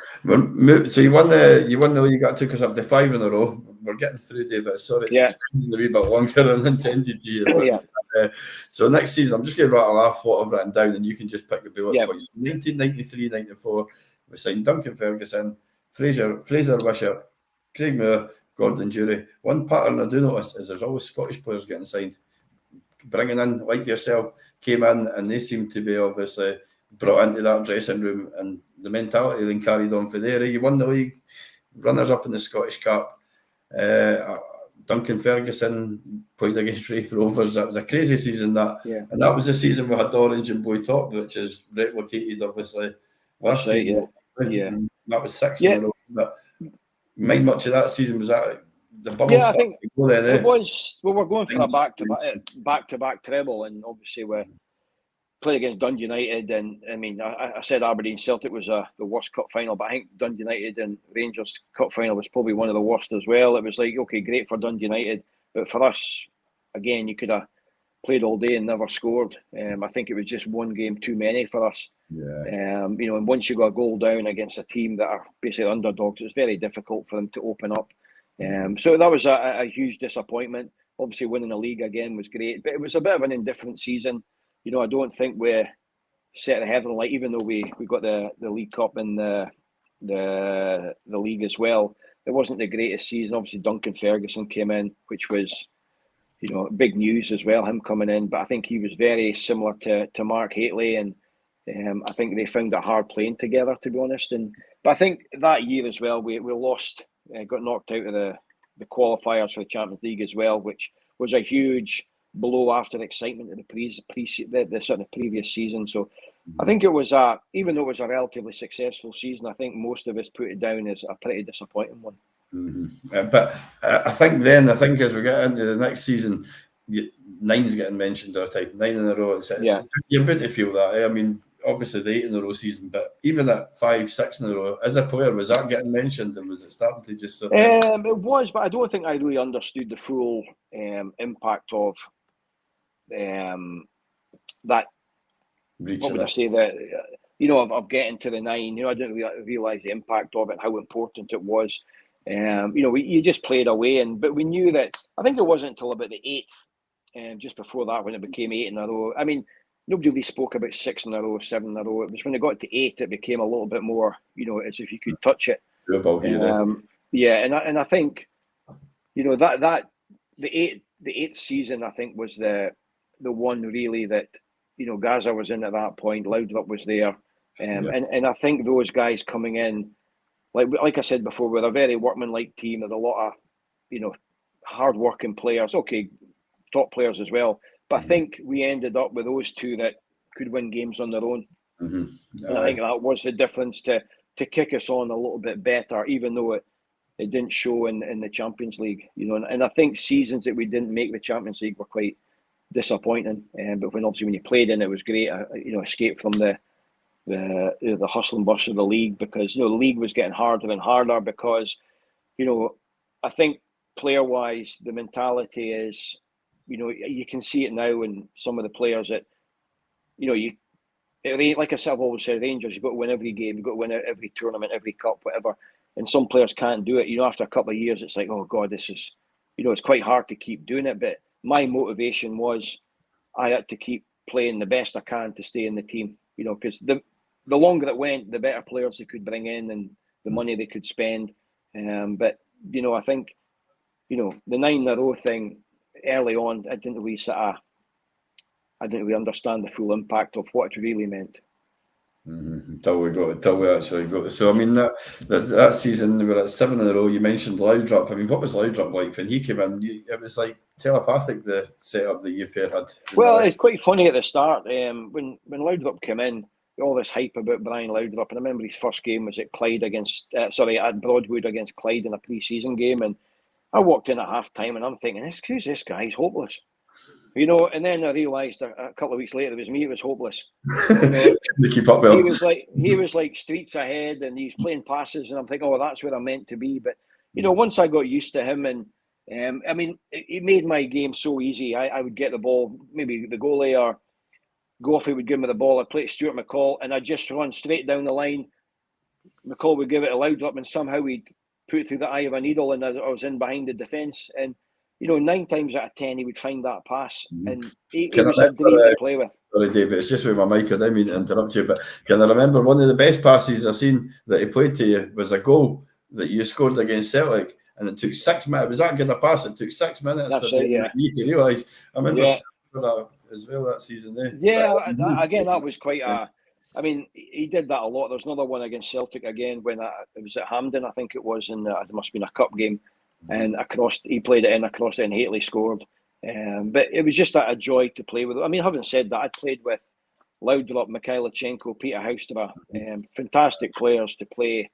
so you won the league. That took us up to 5 in a row. We're getting through, David. Sorry, it's extending a wee bit longer than intended to you. So next season, I'm just going to rattle off what I've written down, and you can just pick the bullet points. 1993-94, we signed Duncan Ferguson, Fraser Wishart, Craig Moore, Gordon Durie. One pattern I do notice is there's always Scottish players getting signed. Bringing in, like yourself, came in and they seem to be obviously brought into that dressing room, and the mentality then carried on for there. You won the league, runners up in the Scottish Cup. Duncan Ferguson played against Wraith Rovers. That was a crazy season, and that was the season we had Orange and Boy Top, which is replicated obviously last season. That was 6 in a row. But mind much of that season was that. The bubble I think it was. Well, we're going for a back-to-back treble, and obviously we played against Dundee United. And I mean, I said Aberdeen Celtic was the worst cup final, but I think Dundee United and Rangers cup final was probably one of the worst as well. It was like, okay, great for Dundee United, but for us, again, you could have played all day and never scored. I think it was just one game too many for us. You know, and once you got a goal down against a team that are basically underdogs, it's very difficult for them to open up. So that was a huge disappointment. Obviously, winning the league again was great, but it was a bit of an indifferent season. You know, I don't think we set the heaven alight, even though we got the League Cup and the league as well. It wasn't the greatest season. Obviously, Duncan Ferguson came in, which was, you know, big news as well, him coming in. But I think he was very similar to Mark Hateley, and I think they found it hard playing together, to be honest. But I think that year as well, we lost. Got knocked out of the qualifiers for the Champions League as well, which was a huge blow after the excitement of the sort of previous season. So I think it was even though it was a relatively successful season, I think most of us put it down as a pretty disappointing one. But I think as we get into the next season, 9's getting mentioned all the time, 9 in a row. You're bound to feel that. I mean, obviously the 8 in a row season, but even at 5, 6 in a row, as a player, was that getting mentioned, and was it starting to just sort of... It was, but I don't think I really understood the full impact of that. What would I say? That you know, of getting to the 9, you know, I didn't really realise the impact of it, how important it was. You know, you just played away, but we knew that. I think it wasn't until about the 8th, just before that, when it became 8 in a row. I mean, nobody really spoke about 6 in a row, 7 in a row. It was when it got to 8, it became a little bit more, you know, as if you could touch it. And I think, you know, that the 8th season, I think, was the one really that, you know, Gaza was in at that point, Laudrup was there, and I think those guys coming in, like I said before, we're a very workmanlike team. There's a lot of, you know, hard-working players. Okay, top players as well. But I think we ended up with those two that could win games on their own. And I think that was the difference to kick us on a little bit better, even though it didn't show in the Champions League. You know, and I think seasons that we didn't make the Champions League were quite disappointing. But when you played in it, was great. You know, escape from the hustle and bustle of the league, because, you know, the league was getting harder and harder because, you know, I think player-wise, the mentality is, you know, you can see it now in some of the players that, you know, like I've always said, Rangers, you've got to win every game, you've got to win every tournament, every cup, whatever. And some players can't do it. You know, after a couple of years, it's like, oh God, this is, you know, it's quite hard to keep doing it. But my motivation was I had to keep playing the best I can to stay in the team, you know, because the longer it went, the better players they could bring in and the money they could spend. But, you know, I think, you know, the 9 in a row thing, early on, I didn't really understand the full impact of what it really meant. Until we actually got. So I mean that season we were at 7 in a row. You mentioned Loudrup. I mean, what was Loudrup like when he came in? It was like telepathic, the setup that you pair had. Well, it's quite funny at the start. When Loudrup came in, all this hype about Brian Loudrup, and I remember his first game was at at Broadwood against Clyde in a pre-season game, and I walked in at half time and I'm thinking, who's this guy? He's hopeless. And then I realised a couple of weeks later it was me. It was hopeless. To keep up with him. He was like streets ahead, and he's playing passes, and I'm thinking, oh, that's where I'm meant to be. But once I got used to him, and I mean, it made my game so easy. I would get the ball, maybe the goalie or Goffey would give me the ball. I'd play it to Stuart McCall, and I'd just run straight down the line. McCall would give it a Loudrup, and somehow we'd put it through the eye of a needle, and I was in behind the defence. And 9 times out of 10, he would find that pass, and he was a dream to play with. Sorry, David, it's just with my mic. I didn't mean to interrupt you, but can I remember one of the best passes I've seen that he played to you was a goal that you scored against Celtic, and it took 6 minutes. It was that good a pass. It took 6 minutes for you to realise. I remember that as well that season there. Yeah, again, that was quite a. I mean, he did that a lot. There's another one against Celtic again when it was at Hampden, I think it was, and it must have been a cup game. And he played it in, across it, and Haitley scored. But it was just a joy to play with. I mean, having said that, I played with Loudrup, Mikhailichenko, Peter Houstra, fantastic players to play,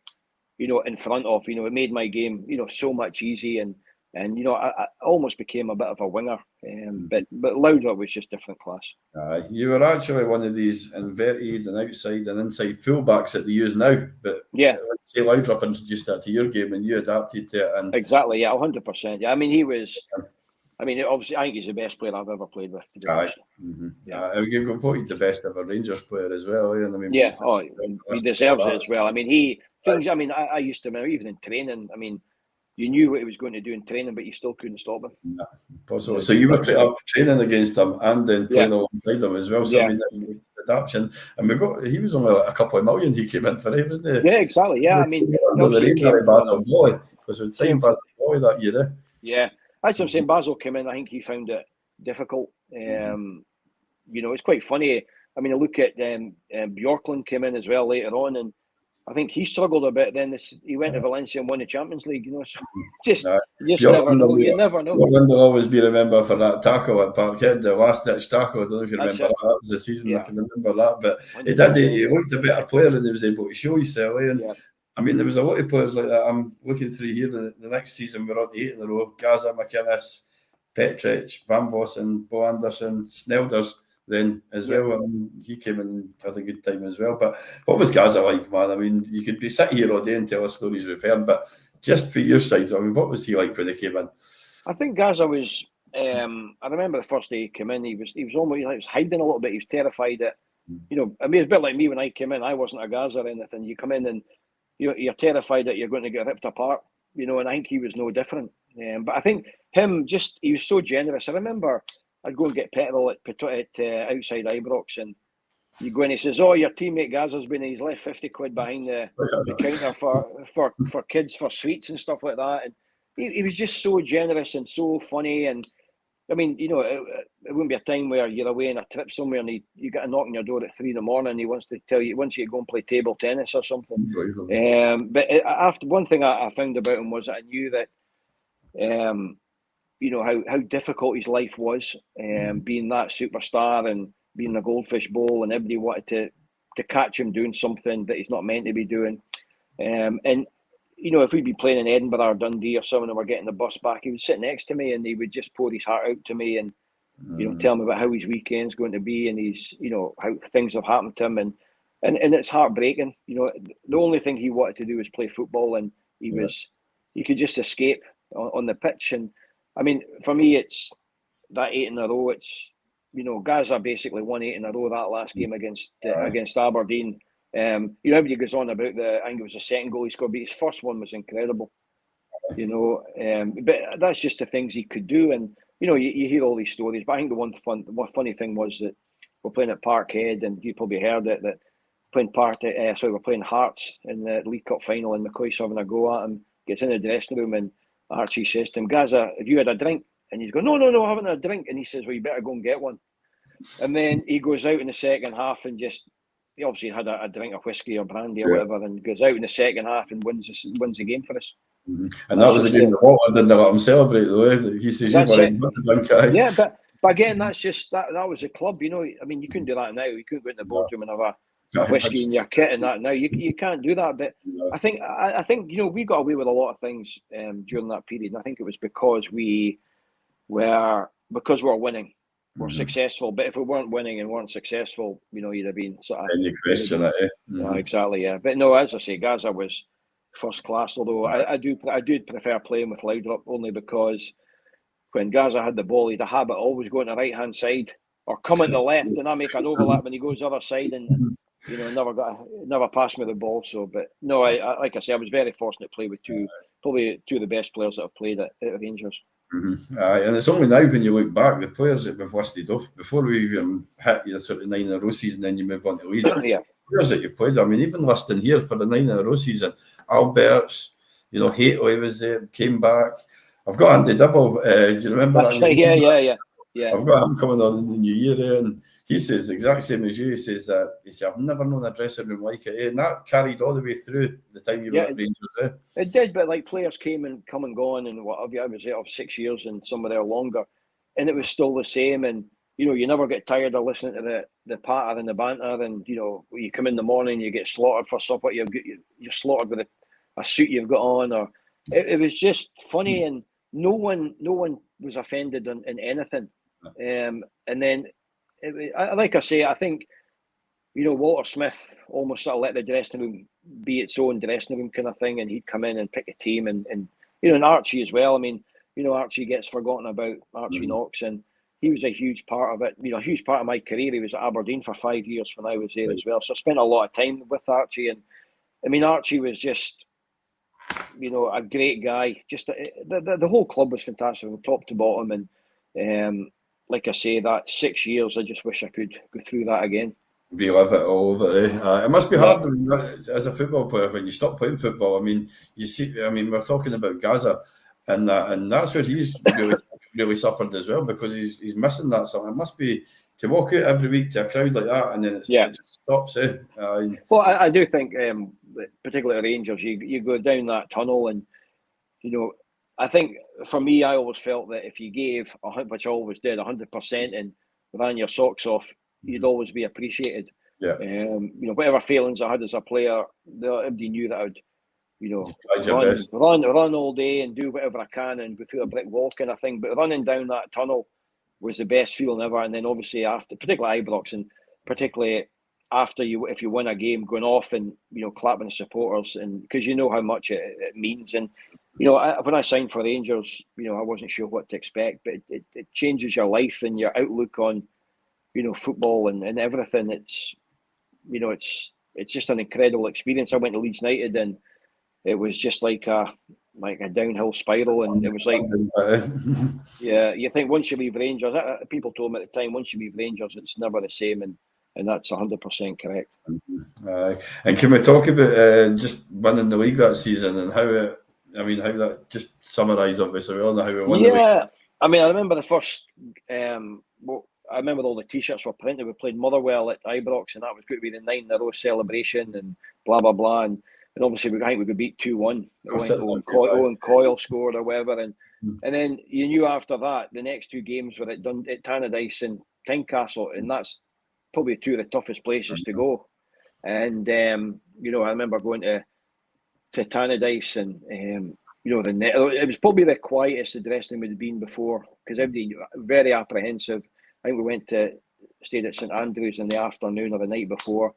in front of. It made my game, so much easy, and I almost became a bit of a winger. But Loudrup was just different class. You were actually one of these inverted and outside and inside fullbacks that they use now. But say Loudrup introduced that to your game and you adapted to it. And exactly, 100%. Yeah, I mean, he was. I mean, obviously, I think he's the best player I've ever played with. To be honest. You've got voted the best ever Rangers player as well. And I mean, he deserves it as well. I mean, I used to remember even in training. I mean, you knew what he was going to do in training, but you still couldn't stop him. Yeah, possible. So you were training against him and then playing alongside him as well. So I mean, the adaptation. And he was only a couple of million. He came in for it, wasn't he? Yeah, exactly. Yeah, I mean, the Rangers Basil Boy, because we'd signed Basil Boy that year. Yeah, that's what I'm saying. Basil came in. I think he found it difficult. It's quite funny. I mean, I look at Bjorklund came in as well later on, and I think he struggled a bit. Then he went to Valencia and won the Champions League. So you never know. You never know. Bjorklund will always be remembered for that tackle at Parkhead, the last ditch tackle. I don't know if you remember that. That was the season. I can remember that. But he looked a better player and he was able to show himself. And I mean, there was a lot of players like that. I'm looking through here. The next season we're on 8 in a row. Gaza, McInnes, Petric, Van Vossen, Bo Anderson, Snelders. Then as well, I mean, he came and had a good time as well. But what was Gaza like, man? I mean, you could be sitting here all day and tell us stories we've heard, but just for your side, I mean, what was he like when he came in? I think Gaza was. I remember the first day he came in, he was almost he was hiding a little bit. He was terrified that, I mean, it's a bit like me when I came in. I wasn't a Gaza or anything. You come in and you're terrified that you're going to get ripped apart. And I think he was no different. But I think he was so generous. I remember I'd go and get petrol at outside Ibrox, and you go in, he says, "Oh, your teammate Gaza's he's left 50 quid behind the counter for kids for sweets and stuff like that." And he was just so generous and so funny. And I mean, it wouldn't be a time where you're away on a trip somewhere and you get a knock on your door at 3 a.m. and he wants to tell you, wants you to go and play table tennis or something. But after one thing I found about him was that I knew that, how difficult his life was, being that superstar and being the Goldfish Bowl, and everybody wanted to catch him doing something that he's not meant to be doing. And if we'd be playing in Edinburgh or Dundee or someone and we're getting the bus back, he would sit next to me and he would just pour his heart out to me and tell me about how his weekend's going to be and his how things have happened to him, and it's heartbreaking. The only thing he wanted to do was play football, and he could just escape on the pitch. And I mean, for me, it's that 8 in a row. It's Gaza basically won 8 in a row that last game against Aberdeen. Everybody goes on about I think it was the second goal he scored, but his first one was incredible. But that's just the things he could do, and you hear all these stories. But I think the one funny thing was that we're playing at Parkhead, and you probably heard it, that we're playing Hearts in the League Cup final, and McCoy's having a go at him, gets in the dressing room, and Archie says to him, "Gaza, have you had a drink?" And he's going, no, I haven't had a drink. And he says, "Well, you better go and get one." And then he goes out in the second half and just he obviously had a drink of whiskey or brandy or whatever, and goes out in the second half and wins the game for us. And that was a game the Walter didn't let him celebrate though. He says you've already got the drink. Yeah, but again, that's just that was a club, you know. I mean, you couldn't do that now. You couldn't go in the boardroom and have a whiskey in your kit and that now. You can't do that. But I think you know, we got away with a lot of things during that period, and I think it was because we were winning. We're successful, but if we weren't winning and weren't successful, you know, you'd have been sort of. And you question it, eh? Yeah, exactly. Yeah, but no, as I say, Gaza was first class. Although I do prefer playing with Laudrup only because when Gaza had the ball, he had a habit of always going to the right hand side or coming to the left, and I make an overlap when he goes the other side, and you know, never passed me the ball. So, but no, I like I say, I was very fortunate to play with probably two of the best players that have played at Rangers. And it's only now when you look back, the players that we've listed off before we even hit your sort of 9 in a row season, then you move on to Leeds. Players that you've played. I mean, even listing here for the 9 in a row season, Alberts, you know, Hateley was there, came back. I've got Andy Dibble. Do you remember that? Yeah. I've got him coming on in the new year, and he says the exact same as you. He says I've never known a dressing room like it, and that carried all the way through the time you were at Rangers. It did, but like players come and gone, and whatever. I was there for 6 years, and some were there longer, and it was still the same. And you know, you never get tired of listening to the patter and the banter. And you know, you come in the morning, you get slaughtered for supper. You're slaughtered with a suit you've got on, or it was just funny, and no one was offended in anything. And then, like I say, I think, you know, Walter Smith almost sort of let the dressing room be its own dressing room kind of thing, and he'd come in and pick a team, and you know, and Archie as well. I mean, you know, Archie gets forgotten about, Archie Knox, and he was a huge part of it. You know, a huge part of my career. He was at Aberdeen for 5 years when I was there as well, so I spent a lot of time with Archie. And I mean, Archie was just, you know, a great guy. Just the whole club was fantastic from top to bottom, and like I say, that 6 years, I just wish I could go through that again. Relive it all over. It must be hard as a football player when you stop playing football. I mean, you see, I mean, we're talking about Gaza, and that's where he's really suffered as well, because he's missing that. So it must be to walk out every week to a crowd like that, and then it just stops. Well, I do think, particularly Rangers, you go down that tunnel, and you know, I think for me, I always felt that if you gave, which I always did, 100% and ran your socks off, you'd always be appreciated. You know, whatever failings I had as a player, everybody knew that I'd, you know, run all day and do whatever I can and go through a brick wall kind of thing. But running down that tunnel was the best feeling ever. And then obviously after, particularly Ibrox, and particularly after if you win a game, going off and, you know, clapping the supporters, and because you know how much it means. And you know, when I signed for Rangers, you know, I wasn't sure what to expect, but it changes your life and your outlook on, you know, football and everything. It's, you know, it's just an incredible experience. I went to Leeds United, and it was just like a downhill spiral, and it was like, yeah, you think once you leave Rangers, people told me at the time, once you leave Rangers, it's never the same, and that's 100% correct. And can we talk about just winning the league that season and how that, just summarise, obviously, we all know how we won the league. I mean, I remember the first, I remember all the T-shirts were printed. We played Motherwell at Ibrox, and that was going to be the 9 in a row celebration and blah, blah, blah. And obviously, I think we could beat 2-1. Owen Coyle scored or whatever. And then you knew after that, the next two games were at Tannadice and Tynecastle, and that's probably two of the toughest places to go. And, you know, I remember going to Tannadice, and you know, it was probably the quietest the dressing room would have been before, because everybody very apprehensive. I think we stayed at St Andrews in the afternoon or the night before,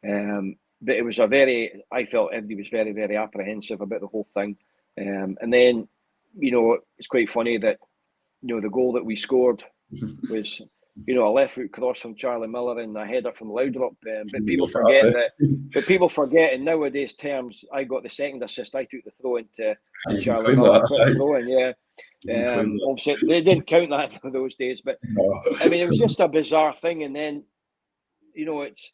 but it was I felt everybody was very, very apprehensive about the whole thing. And then, you know, it's quite funny that, you know, the goal that we scored was, you know, a left foot cross from Charlie Miller and a header from Laudrup. But people forget that. But people forget, in nowadays terms, I got the second assist. I took the throw into Charlie Miller. Obviously, they didn't count that for those days. But I mean, it was just a bizarre thing. And then, you know, it's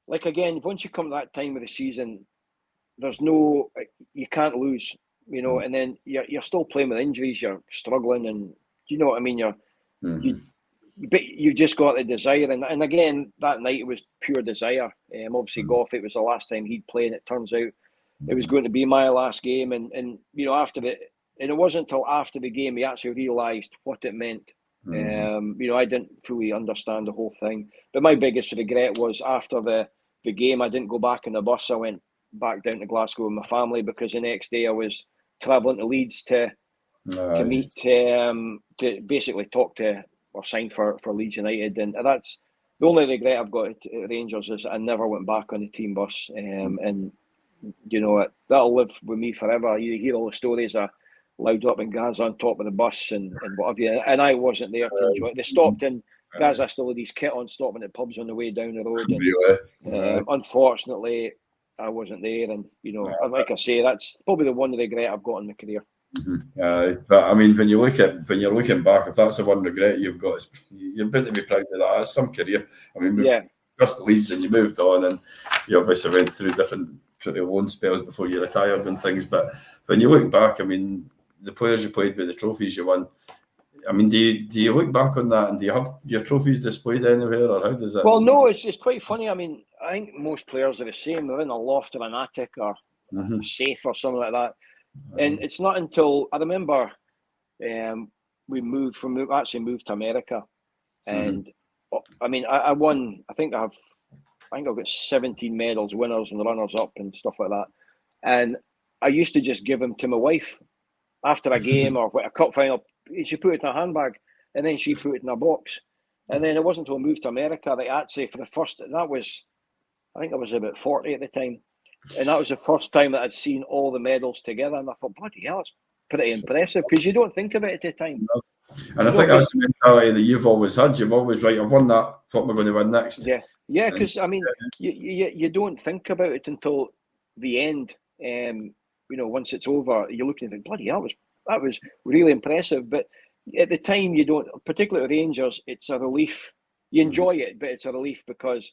like, again, once you come to that time of the season, you can't lose. You know, and then you're still playing with injuries. You're struggling, and you know what I mean. but you just got the desire, and again that night it was pure desire. Obviously, Goff, it was the last time he'd play, and it turns out it was going to be my last game. And after and it wasn't until after the game he actually realised what it meant. I didn't fully understand the whole thing, but my biggest regret was after the game, I didn't go back on the bus. I went back down to Glasgow with my family, because the next day I was travelling to Leeds to meet to basically talk to or sign for Leeds United. And that's the only regret I've got at Rangers, is I never went back on the team bus. And that'll live with me forever. You hear all the stories of loud up in Gaza on top of the bus and what have you, and I wasn't there to enjoy it. They stopped in Gaza, still had his kit on, stopping at pubs on the way down the road. And unfortunately, I wasn't there. And like I say, that's probably the one regret I've got in my career. But I mean, when you're looking back, if that's the one regret you've got, you're bound to be proud of that. It's some career. I mean, just Leeds, and you moved on, and you obviously went through different sort of loan spells before you retired and things. But when you look back, I mean, the players you played with, the trophies you won, I mean, do you look back on that, and do you have your trophies displayed anywhere, or how does that? Well, no, it's quite funny. I mean, I think most players are the same. They're in a loft or an attic or a safe or something like that. And it's not until I remember we moved to America, and I mean, I won. I think I've got 17 medals, winners and runners up and stuff like that. And I used to just give them to my wife after a game or a cup final. She put it in a handbag, and then she put it in a box. And then it wasn't until I moved to America that actually, for the first, I think I was about 40 at the time. And that was the first time that I'd seen all the medals together. And I thought, bloody hell, it's pretty impressive, because you don't think of it at the time. No. And I think that's the mentality that you've always had. You've always, right, I've won that, what am I going to win next? Yeah, because, I mean, you don't think about it until the end. Once it's over, you're looking and think, bloody hell, that was really impressive. But at the time, you don't, particularly at Rangers, it's a relief. You enjoy it, but it's a relief because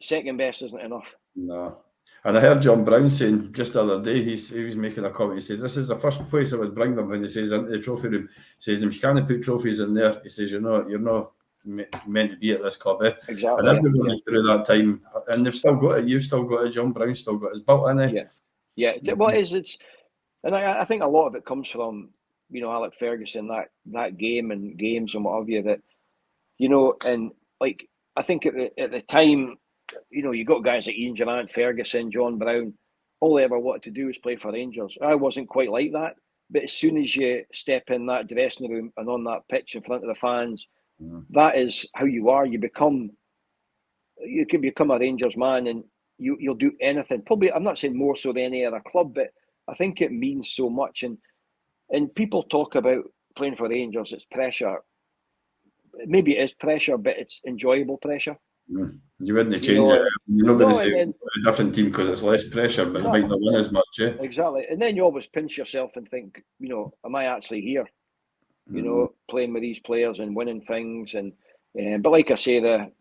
second best isn't enough. No. And I heard John Brown saying just the other day, he was making a comment. He says, this is the first place I would bring them, when he says into the trophy room. He says, you can't put trophies in there. He says, you're not meant to be at this club. Exactly. And everybody through that time, and they've still got it. You've still got it. John Brown's still got his belt in it. Yeah. What is it's, and I think a lot of it comes from Alec Ferguson, that game and games and what have you, that and like I think at the time, you got guys like Ian Durrant, Ferguson, John Brown. All they ever wanted to do was play for Rangers. I wasn't quite like that, but as soon as you step in that dressing room and on that pitch in front of the fans, that is how you are. You can become a Rangers man, and you'll do anything. Probably, I'm not saying more so than any other club, but I think it means so much. And people talk about playing for Rangers, it's pressure. Maybe it is pressure, but it's enjoyable pressure. You wouldn't change it. You're not going to say a different team because it's less pressure, but you might not win as much. Exactly. And then you always pinch yourself and think, am I actually here? Playing with these players and winning things. But like I say, the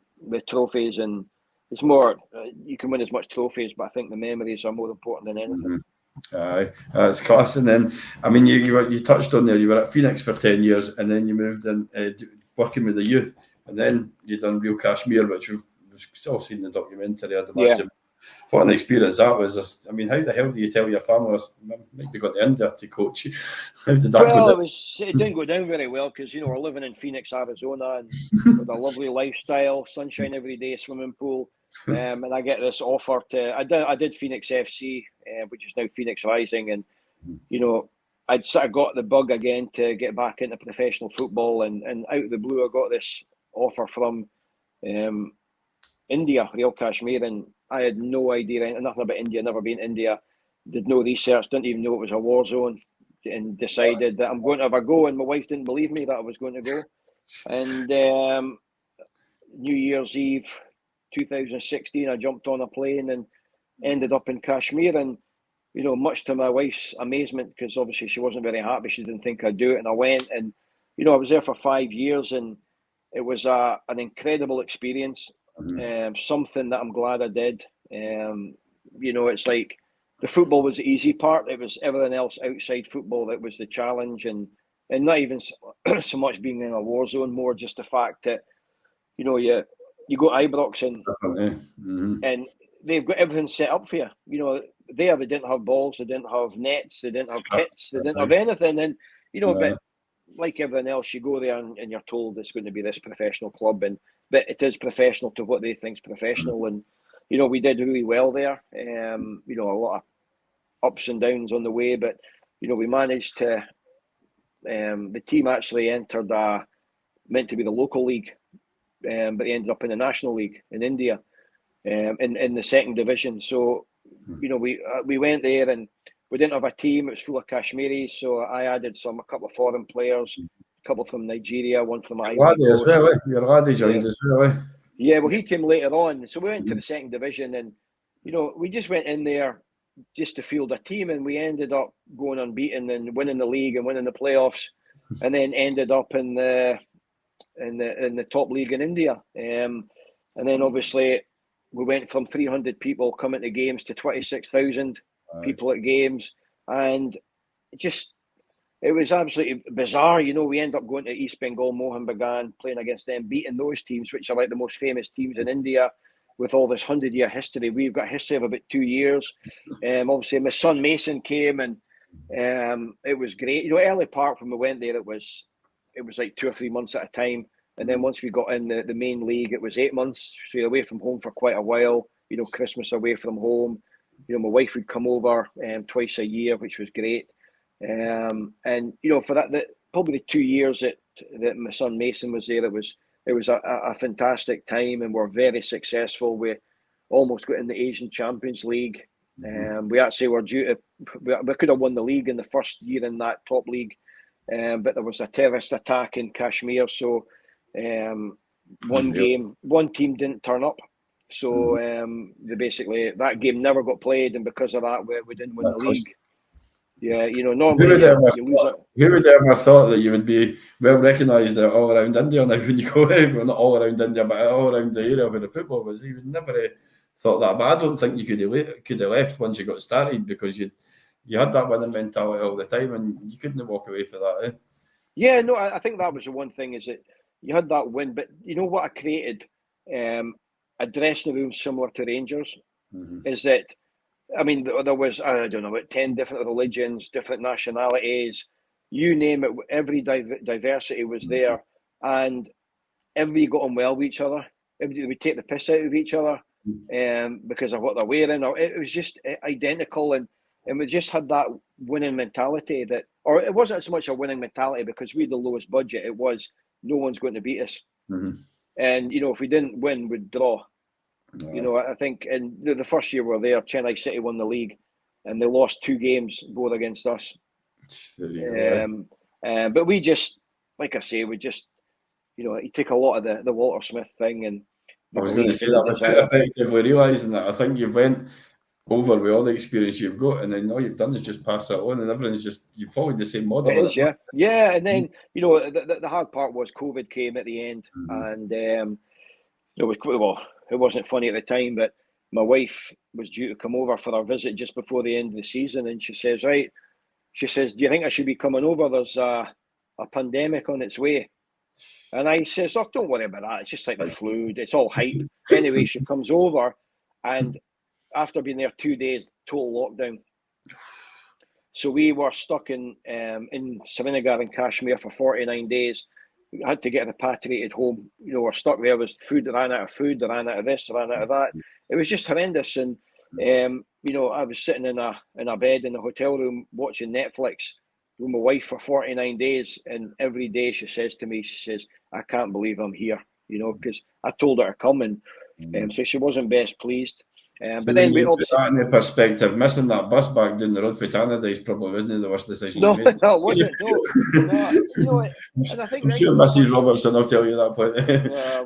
trophies, and it's more, you can win as much trophies, but I think the memories are more important than anything. Aye, that's class. And then, I mean, you touched on there, you were at Phoenix for 10 years, and then you moved in working with the youth, and then you done Real Kashmir, which we've still seen the documentary, I'd imagine. Yeah. What an experience that was. I mean, how the hell do you tell your family, maybe got to India to coach? How did that go down? It didn't go down very well, because, we're living in Phoenix, Arizona, and with a lovely lifestyle, sunshine every day, swimming pool. And I get this offer I did Phoenix FC, which is now Phoenix Rising, and I'd sort of got the bug again to get back into professional football, and out of the blue I got this offer from India, Real Kashmir, and I had no idea nothing about India, never been to India, did no research, didn't even know it was a war zone, and decided that I'm going to have a go, and my wife didn't believe me that I was going to go. And New Year's Eve 2016, I jumped on a plane and ended up in Kashmir, and much to my wife's amazement, because obviously she wasn't very happy, she didn't think I'd do it, and I went, and I was there for 5 years, and it was an incredible experience, something that I'm glad I did. It's like the football was the easy part, it was everything else outside football that was the challenge, and and not even so much being in a war zone, more just the fact that, you know, you go to Ibrox and they've got everything set up for you. You know, they didn't have balls, they didn't have nets, they didn't have kits, they didn't have anything. And, you know, but like everything else, you go there and you're told it's going to be this professional club, but it is professional to what they think's professional. And, you know, we did really well there. You know, a lot of ups and downs on the way, but, you know, we managed to, the team actually entered meant to be the local league, but they ended up in the national league in India, in the second division. So, you know, we went there and we didn't have a team. It was full of Kashmiris, so I added a couple of foreign players, a couple from Nigeria, one from Ivory Coast. As well, your laddie joined as well. Yeah, well, he came later on. So we went to the second division, and, you know, we just went in there just to field a team, and we ended up going unbeaten and winning the league and winning the playoffs, and then ended up in the top league in India. And then obviously we went from 300 people coming to games to 26,000 people at games, and it was absolutely bizarre. You know, we end up going to East Bengal, Mohan Bagan, playing against them, beating those teams, which are like the most famous teams in India with all this 100-year history. We've got a history of about 2 years. Obviously, my son Mason came, and it was great. You know, early part when we went there, it was like 2 or 3 months at a time. And then once we got in the main league, it was 8 months. So you're away from home for quite a while. You know, Christmas away from home. You know, my wife would come over twice a year, which was great. And, you know, for that probably the 2 years that my son Mason was there, it was a fantastic time, and we're very successful. We almost got in the Asian Champions League. We actually were we could have won the league in the first year in that top league, but there was a terrorist attack in Kashmir, so one team didn't turn up, so they basically, that game never got played, and because of that we didn't win the league. Yeah, you know, normally who would ever thought that you would be well recognised all around India now when you go there? Well, not all around India, but all around the area where the football was. You would never have thought that, but I don't think you could have left once you got started, because you had that winning mentality all the time, and you couldn't walk away for that. Yeah, no, I think that was the one thing, is that you had that win, but you know what I created? A dressing room similar to Rangers. Is that, I mean, there was, I don't know, about 10 different religions, different nationalities, you name it, every diversity was there, and everybody got on well with each other. Everybody would take the piss out of each other because of what they're wearing. Or it was just identical, and we just had that winning mentality or it wasn't so much a winning mentality because we had the lowest budget. It was, no one's going to beat us. And, you know, if we didn't win, we'd draw. You know, I think in the first year we were there, Chennai City won the league, and they lost 2 games, both against us. But we just, like I say, you know, you take a lot of the Walter Smith thing, and I was going to say that without effectively realising that. I think you've went over with all the experience you've got, and then all you've done is just pass it on, and everyone's just, you followed the same model. It is, yeah. And then, you know, the hard part was COVID came at the end, and it wasn't funny at the time, but my wife was due to come over for our visit just before the end of the season, and she says, do you think I should be coming over? There's a pandemic on its way. And I says, oh, don't worry about that. It's just like the flu. It's all hype. Anyway, she comes over, and after being there 2 days, total lockdown. So we were stuck in Srinagar in Kashmir for 49 days. We had to get repatriated home. You know, we're stuck there. Was food, ran out of food, ran out of this, ran out of that. It was just horrendous. And you know, I was sitting in a bed in the hotel room watching Netflix with my wife for 49 days, and every day she says to me, I can't believe I'm here, you know, because I told her to come, and so she wasn't best pleased. But then we obviously, that in the perspective, missing that bus back down the road for Canada is probably wasn't the worst decision you made. No, it wasn't. No, you know, and I think I'm sure Mrs. Robertson will tell you that point.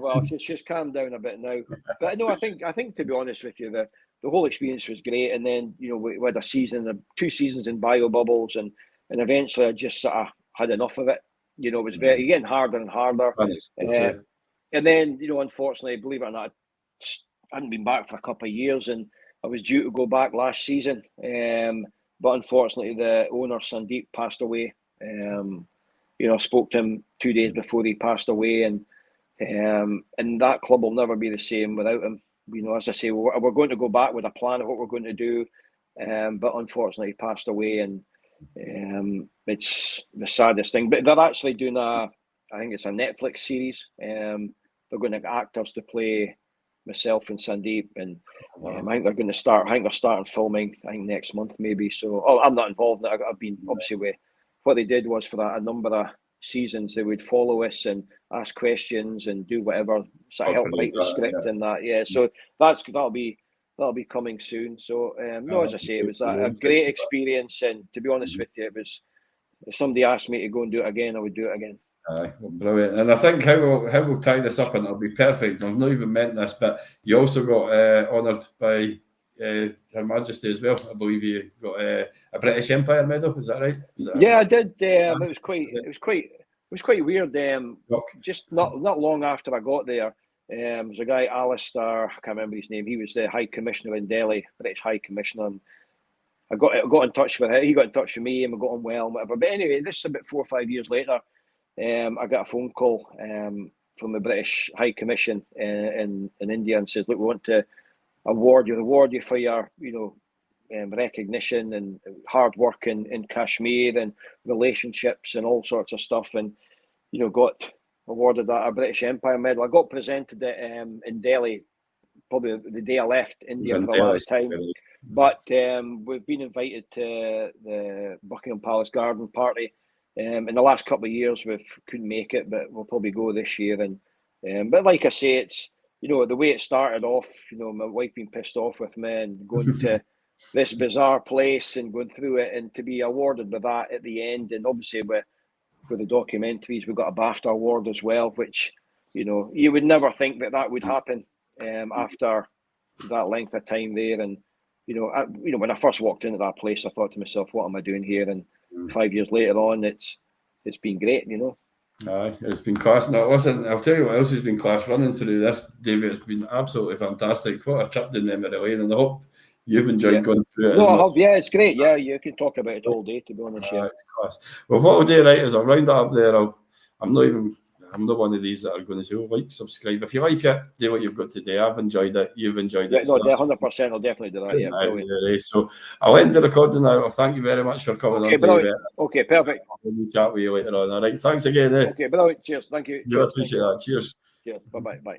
Well, she's calmed down a bit now. But no, I think to be honest with you, the whole experience was great. And then, you know, we had a season, 2 seasons in bio bubbles, and eventually I just sort of had enough of it. You know, it was getting harder and harder. And then, you know, unfortunately, believe it or not, I hadn't been back for a couple of years, and I was due to go back last season. But unfortunately, the owner, Sandeep, passed away. You I spoke to him 2 days before he passed away, and that club will never be the same without him. As I say, we're going to go back with a plan of what we're going to do, but unfortunately he passed away, and it's the saddest thing. But they're actually doing I think it's a Netflix series. They're going to get actors to play myself and Sandeep, and I think they're going to start. I think they're starting filming. I think next month maybe. So, I'm not involved in it. I've been obviously with what they did was for a number of seasons they would follow us and ask questions and do whatever, so I help write the script and that. Yeah, so that'll be coming soon. So as I say, it was a great experience, and to be honest with you, it was, if somebody asked me to go and do it again, I would do it again. Aye, well, brilliant. And I think how we'll tie this up, and it'll be perfect. I've not even meant this, but you also got honoured by Her Majesty as well. I believe you got a British Empire medal. Is that right? I did. It was quite weird. Just not long after I got there, there was a guy, Alistair, I can't remember his name. He was the High Commissioner in Delhi, British High Commissioner. And I got in touch with him. He got in touch with me, and we got on well and whatever. But anyway, this is about 4 or 5 years later. I got a phone call from the British High Commission in India, and says, "Look, we want to reward you for your recognition and hard work in Kashmir and relationships and all sorts of stuff." And got awarded a British Empire medal. I got presented it in Delhi, probably the day I left India for the last time. But we've been invited to the Buckingham Palace Garden party. In the last couple of years, we couldn't make it, but we'll probably go this year. And but like I say, it's the way it started off. My wife being pissed off with me and going to this bizarre place and going through it, and to be awarded with that at the end. And obviously with the documentaries, we got a BAFTA award as well, which you would never think that would happen after that length of time there. And when I first walked into that place, I thought to myself, what am I doing here? And 5 years later on, it's been great, Aye, it's been class. No, listen, I'll tell you what else has been class running through this, Davie. It's been absolutely fantastic. What a trip down memory lane, and I hope you've enjoyed going through it. No, I have. Yeah, it's great. Yeah, you can talk about it all day, to be honest. Yeah, it's class. Well, what I'll do, right, is I'll round it up there. I'm not one of these that are going to say, like, subscribe. If you like it, do what you've got to do. I've enjoyed it. You've enjoyed it. No, 100%. I'll definitely do that. Yeah, so I'll end the recording now. Well, thank you very much for coming on, David. Okay, perfect. We'll chat with you later on. All right. Thanks again. Okay, brilliant. Cheers. Thank you. I appreciate that. Cheers. Cheers. Bye-bye. Bye.